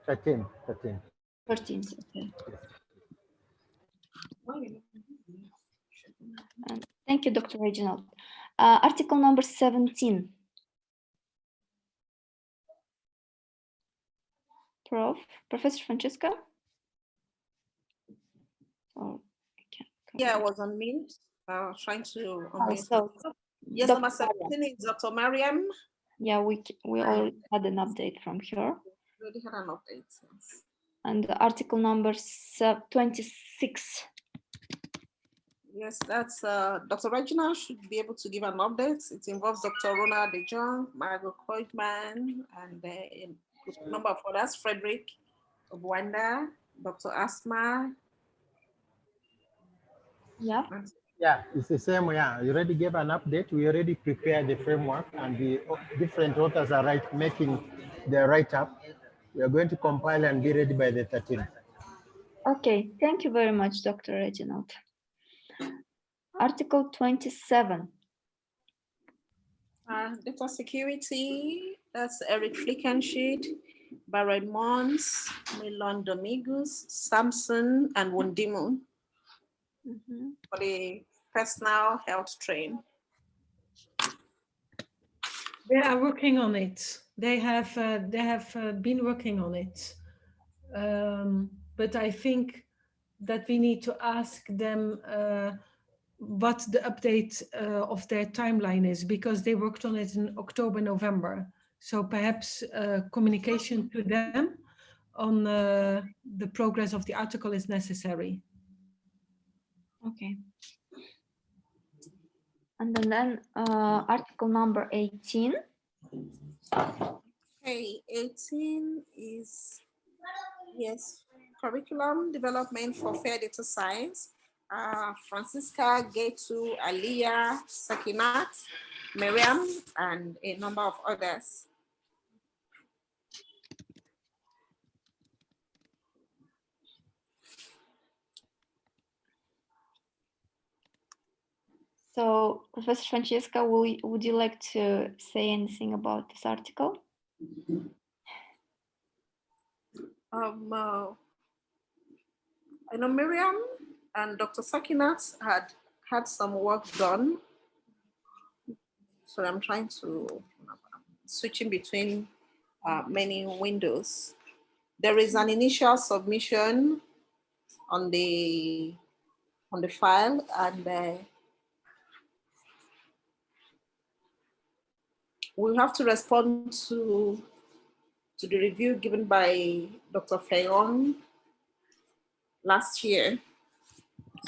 13th. 13th. Okay. Thank you, Dr. Reginald. Article number 17. Professor Francesca? Oh, yeah, I was on mute. Trying to unmute. So, yes, Dr. number 17 is Dr. Mariam. Yeah, we already had an update from her. Already had an update. Yes. And the article number 26. Yes, that's Dr. Regina should be able to give an update. It involves Dr. Ronald De Jong, Margot Koidman, and a number of others, Frederick Obwanda, Dr. Asma. Yeah. Yeah, it's the same. Yeah, you already gave an update. We already prepared the framework, and the different authors are making their write-up. We are going to compile and be ready by the 13th. Okay, thank you very much, Dr. Reginald. Article 27. Data security, that's Eric Flickenshade, Barrett Mons, Milon Domingos, Samson, and Wondimu for the personal health train. They are working on it. They have been working on it. But I think that we need to ask them what the update of their timeline is, because they worked on it in October, November. So perhaps communication to them on the progress of the article is necessary. Okay. And then article number 18. Okay, 18 is, yes, curriculum development for fair data science. Francisca, Getu, Aliyah, Sakinat, Miriam, and a number of others. So, Professor Francesca, would you like to say anything about this article? I know Miriam and Dr. Sakinat had some work done. So I'm trying to switch in between many windows. There is an initial submission on the file, and we'll have to respond to the review given by Dr. Fayon last year.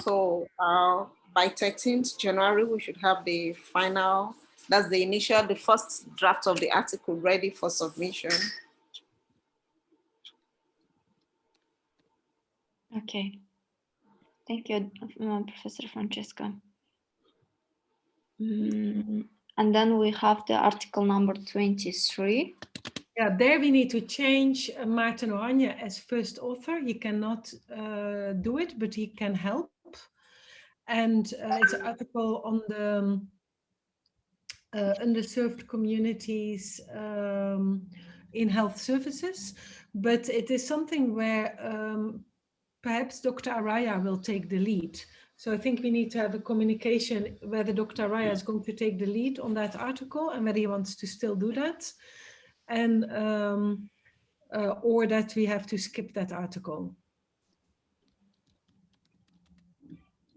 So by 13th January, we should have the final, that's the first draft of the article ready for submission. Okay. Thank you, Professor Francesca. And then we have the article number 23. Yeah, there we need to change Maarten Oranje as first author. He cannot do it, but he can help. And it's an article on the underserved communities in health services. But it is something where perhaps Dr. Araya will take the lead. So I think we need to have a communication whether Dr. Raya is going to take the lead on that article and whether he wants to still do that, and or that we have to skip that article.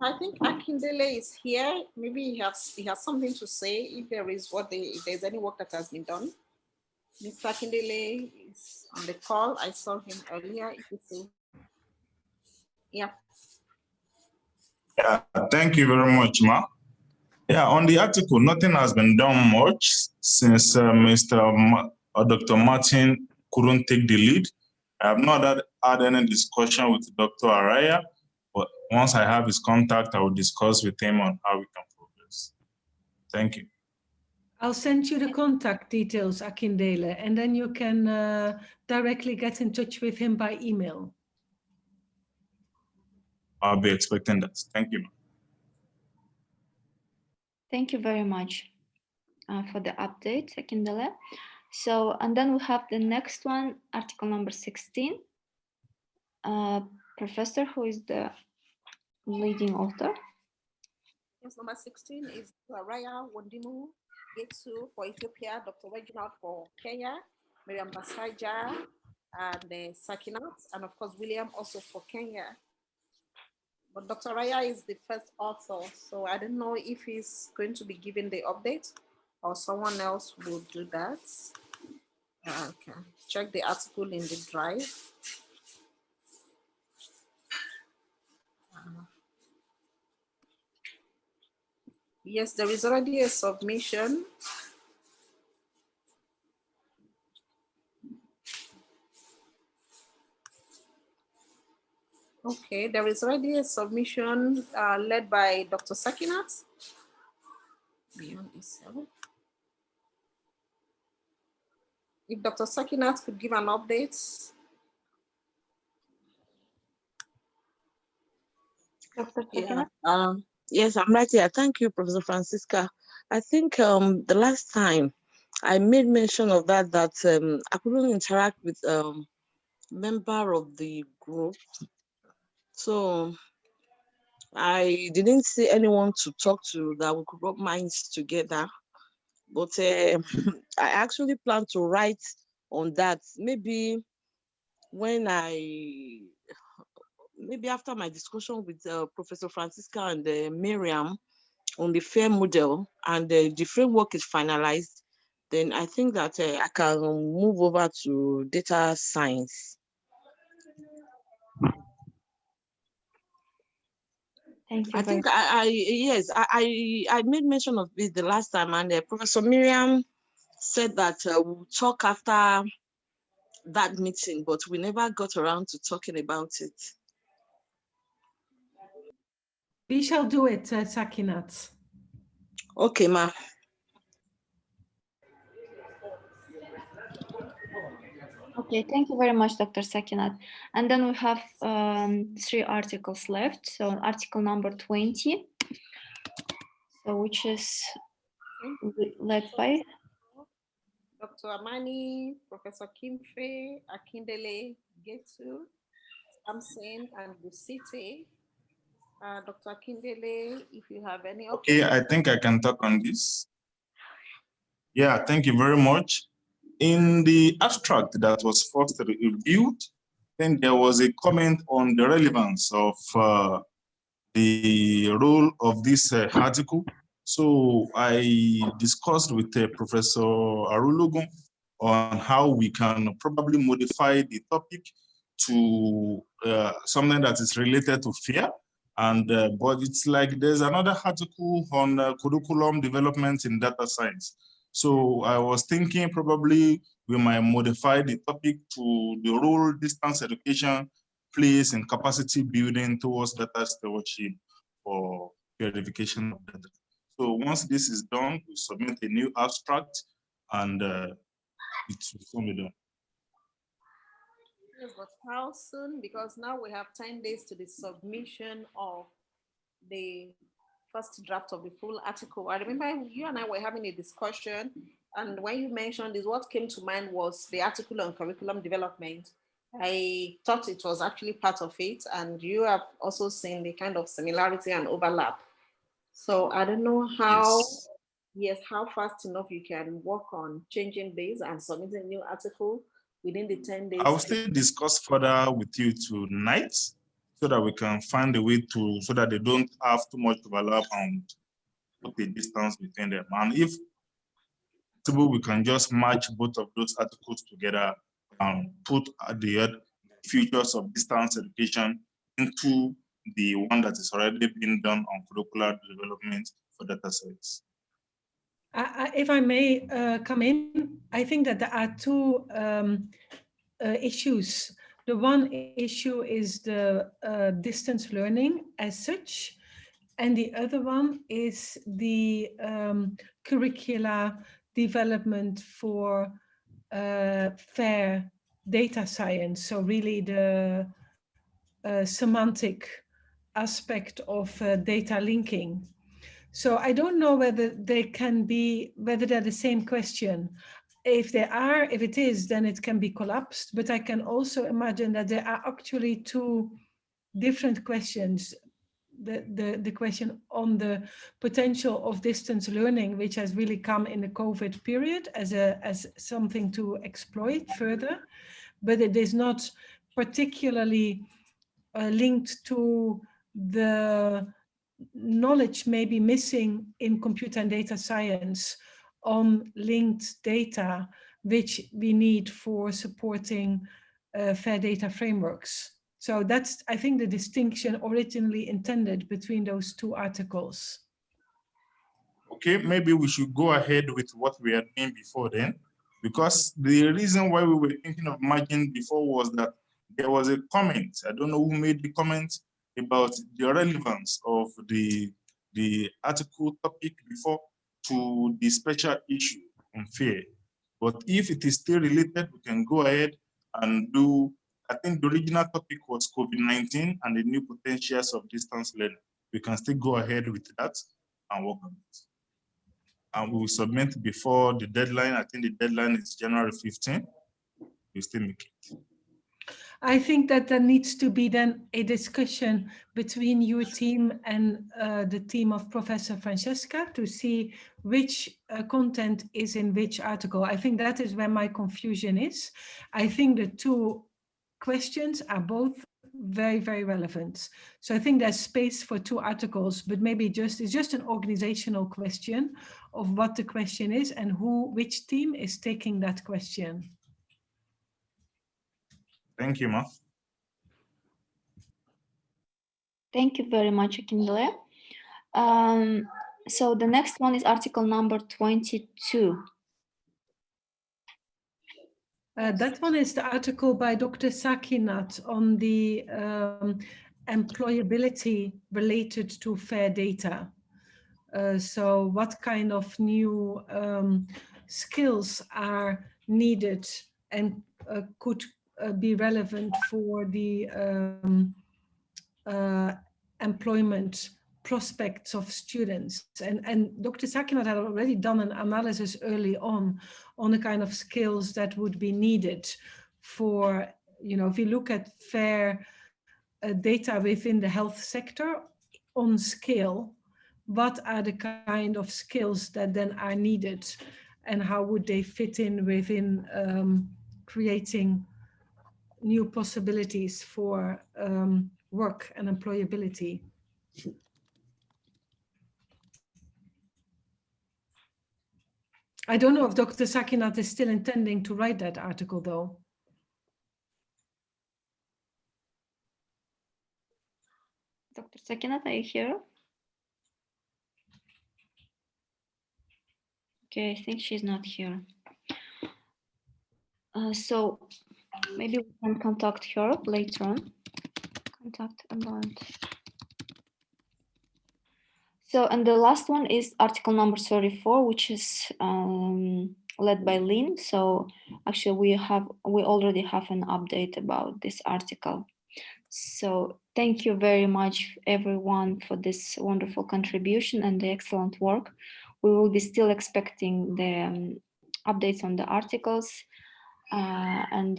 I think Akindele is here. Maybe he has something to say if there's any work that has been done. Mr. Akindele is on the call. I saw him earlier. If you see. Yeah. Yeah, thank you very much, Ma. Yeah, on the article, nothing has been done much since Dr. Martin couldn't take the lead. I have not had any discussion with Dr. Araya, but once I have his contact, I will discuss with him on how we can progress. Thank you. I'll send you the contact details, Akindele, and then you can directly get in touch with him by email. I'll be expecting that. Thank you. Thank you very much for the update, Akindele. So, and then we have the next one, article number 16. Professor, who is the leading author? Yes, number 16 is Raya Wandimu Getsu for Ethiopia, Dr. Reginald for Kenya, Miriam Basaja, and Sakinat, and of course, William also for Kenya. But Dr. Raya is the first author, so I don't know if he's going to be giving the update or someone else will do that. Okay, check the article in the drive. Yes, there is already a submission. Okay, there is already a submission led by Dr. Sakinat. Beyond E7. If Dr. Sakinat could give an update. Dr. Sakinat? Yeah, yes, I'm right here. Thank you, Professor Francisca. I think the last time I made mention of that I couldn't interact with member of the group. So I didn't see anyone to talk to that we could rub minds together. But I actually plan to write on that. Maybe after my discussion with Professor Francisca and Miriam on the FAIR model and the framework is finalized, then I think that I can move over to data science. Thank you. I think I made mention of it the last time, and Professor Miriam said that we'll talk after that meeting, but we never got around to talking about it. We shall do it, Sakinat. Okay, ma. Okay, thank you very much, Dr. Sakinat. And then we have 3 articles left. So article number 20, so which is led by Dr. Amani, Professor Kimfe, Akindele, Getsu, Samson, and Busite. Dr. Akindele, if you have any. Okay, I think I can talk on this. Yeah, thank you very much. In the abstract that was first reviewed, then there was a comment on the relevance of the role of this article. So I discussed with Professor Arulogun on how we can probably modify the topic to something that is related to fear. And but it's like there's another article on curriculum development in data science. So I was thinking probably we might modify the topic to the role distance education plays in capacity building towards data stewardship for verification of data. So once this is done, we submit a new abstract and it will soon be done. Yes, but how soon? Because now we have 10 days to the submission of the first draft of the full article. I remember you and I were having a discussion, and when you mentioned this, what came to mind was the article on curriculum development. I thought it was actually part of it, and you have also seen the kind of similarity and overlap. So I don't know how, yes, how fast enough you can work on changing this and submitting a new article within the 10 days. I will still discuss further with you tonight so that we can find a way to, so that they don't have too much overlap and put a distance between them. And if possible, we can just match both of those articles together and put the futures of distance education into the one that is already being done on curricular development for data science. If I may come in, I think that there are two issues. The one issue is the distance learning as such, and the other one is the curricula development for fair data science. So really the semantic aspect of data linking. So I don't know whether they can be, whether they're the same question. If they are, if it is, then it can be collapsed. But I can also imagine that there are actually two different questions. The question on the potential of distance learning, which has really come in the COVID period as something to exploit further, but it is not particularly linked to the knowledge maybe missing in computer and data science on linked data, which we need for supporting fair data frameworks. So that's, I think, the distinction originally intended between those two articles. Okay, maybe we should go ahead with what we had doing before then, because the reason why we were thinking of merging before was that there was a comment, I don't know who made the comment, about the relevance of the article topic before to the special issue on fear. But if it is still related, we can go ahead and do, I think the original topic was COVID-19 and the new potentials of distance learning. We can still go ahead with that and work on it. And we will submit before the deadline. I think the deadline is January 15. We still make it. I think that there needs to be then a discussion between your team and the team of Professor Francesca to see which content is in which article. I think that is where my confusion is. I think the two questions are both very, very relevant. So I think there's space for two articles, but maybe it's just an organizational question of what the question is and which team is taking that question. Thank you, Ma. Thank you very much, Akindele. So the next one is article number 22. That one is the article by Dr. Sakinat on the employability related to fair data. So what kind of new skills are needed and could be relevant for the employment prospects of students. And Dr. Sakinat had already done an analysis early on the kind of skills that would be needed for, if you look at fair data within the health sector on scale, what are the kind of skills that then are needed and how would they fit in within creating new possibilities for work and employability. I don't know if Dr. Sakinat is still intending to write that article, though. Dr. Sakinat, are you here? Okay, I think she's not here. So maybe we can contact her later on. Contact about. So, and the last one is article number 34, which is led by Lynn. So actually we already have an update about this article. So thank you very much everyone for this wonderful contribution and the excellent work. We will be still expecting the updates on the articles and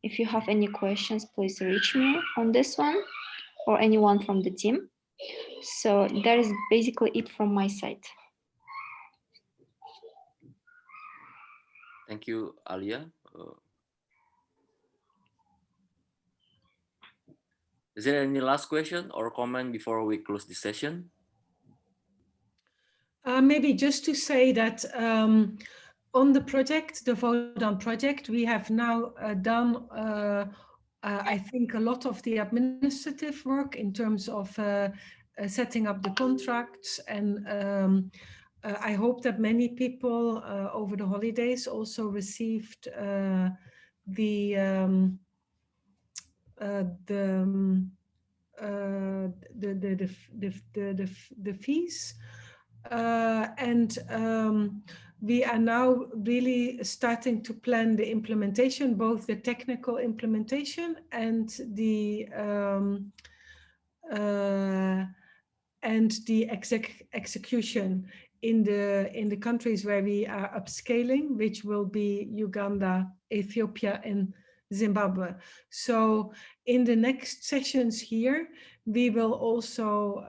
If you have any questions, please reach me on this one or anyone from the team. So that is basically it from my side. Thank you, Alia. Is there any last question or comment before we close this session? Maybe just to say that on the project, the VODAN project, we have now done, I think, a lot of the administrative work in terms of setting up the contracts. And I hope that many people over the holidays also received the fees. And we are now really starting to plan the implementation, both the technical implementation and the execution in the countries where we are upscaling, which will be Uganda, Ethiopia, and Zimbabwe. So in the next sessions here, we will also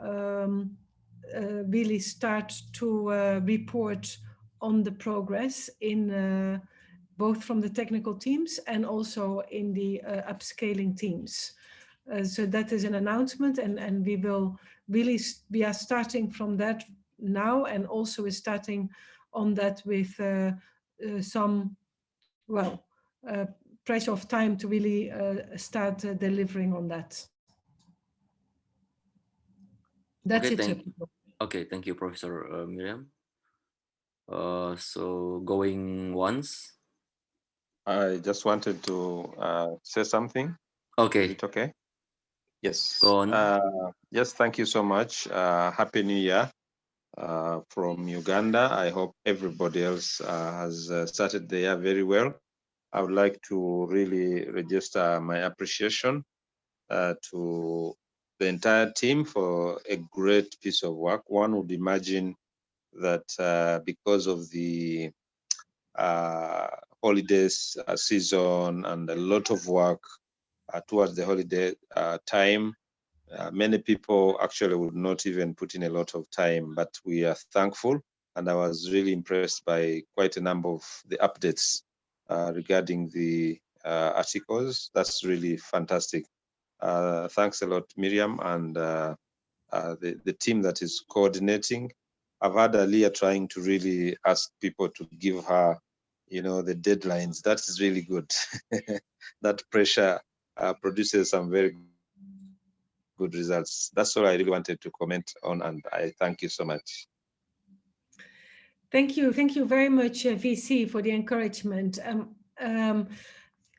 really start to report on the progress in both from the technical teams and also in the upscaling teams. So that is an announcement, and we will really, we are starting from that now, and also we're starting on that with some, well, pressure of time to really start delivering on that. That's okay, it. Okay, thank you, Professor Miriam. So going once. I just wanted to say something. Okay. Is it okay? Yes. Go on. Yes, thank you so much. Happy New Year from Uganda. I hope everybody else has started the year very well. I would like to really register my appreciation to the entire team for a great piece of work. One would imagine that because of the holidays season and a lot of work towards the holiday time, many people actually would not even put in a lot of time, but we are thankful. And I was really impressed by quite a number of the updates regarding the articles. That's really fantastic. Thanks a lot, Miriam, and the team that is coordinating. I've had Aliyah trying to really ask people to give her, the deadlines. That is really good. That pressure produces some very good results. That's all I really wanted to comment on, and I thank you so much. Thank you very much, VC, for the encouragement. And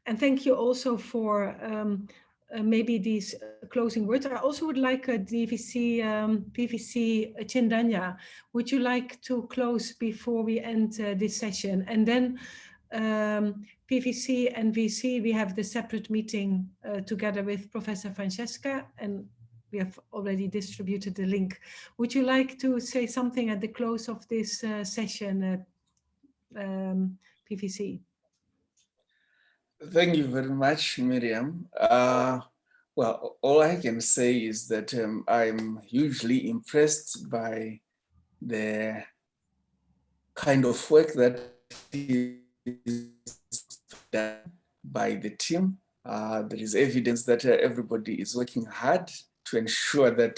thank you also for maybe these closing words. I also would like PVC Chindanya, would you like to close before we end this session? And then PVC and VC, we have the separate meeting together with Professor Francesca, and we have already distributed the link. Would you like to say something at the close of this session, PVC? Thank you very much, Miriam. Well, all I can say is that I'm hugely impressed by the kind of work that is done by the team. There is evidence that everybody is working hard to ensure that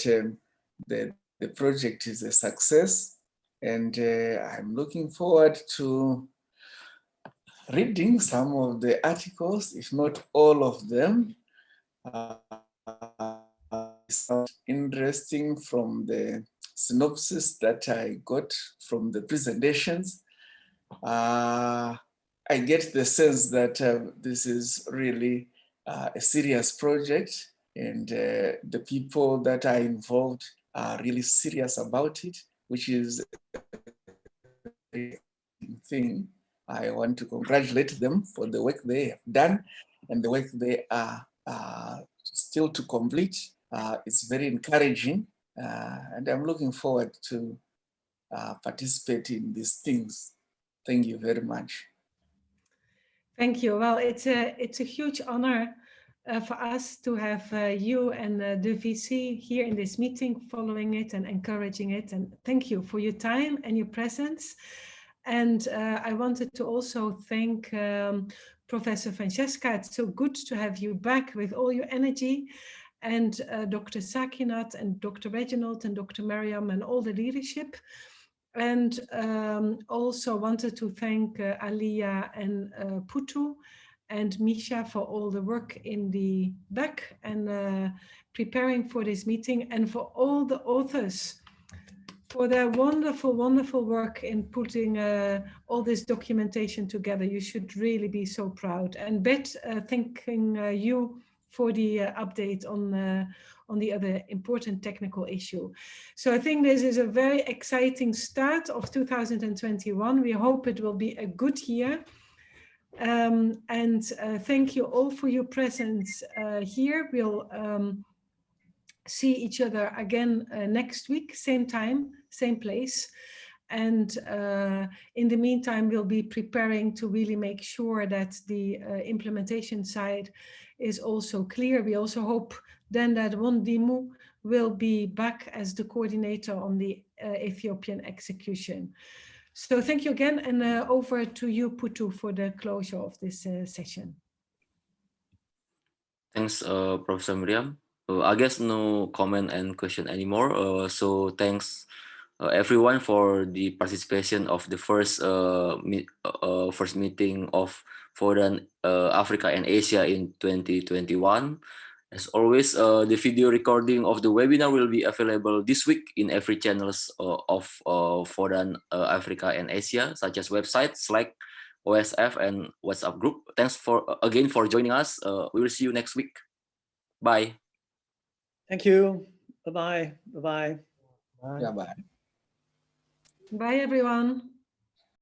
the project is a success. And I'm looking forward to reading some of the articles, if not all of them. It's interesting from the synopsis that I got from the presentations. I get the sense that this is really a serious project, and the people that are involved are really serious about it, which is a thing. I want to congratulate them for the work they have done and the work they are still to complete. It's very encouraging, and I'm looking forward to participate in these things. Thank you very much. Thank you. Well, it's a huge honor for us to have you and the VC here in this meeting, following it and encouraging it. And thank you for your time and your presence. And I wanted to also thank Professor Francesca. It's so good to have you back with all your energy. And Dr. Sakinat and Dr. Reginald and Dr. Mariam and all the leadership. And also wanted to thank Alia and Putu and Misha for all the work in the back and preparing for this meeting, and for all the authors for their wonderful, wonderful work in putting all this documentation together. You should really be so proud. And Bet, thanking you for the update on the other important technical issue. So I think this is a very exciting start of 2021. We hope it will be a good year. Thank you all for your presence here. We'll see each other again next week, same time, same place. And in the meantime, we'll be preparing to really make sure that the implementation side is also clear. We also hope then that Wondimu will be back as the coordinator on the Ethiopian execution. So thank you again, and over to you, Putu, for the closure of this session. Thanks, Professor Miriam. I guess no comment and question anymore. So thanks everyone for the participation of the first first meeting of VODAN Africa and Asia in 2021. As always, the video recording of the webinar will be available this week in every channels of VODAN Africa and Asia, such as website, Slack, OSF, and WhatsApp group. Thanks again for joining us. We will see you next week. Bye. Thank you. Bye-bye. Bye-bye. Yeah, bye. Bye, everyone.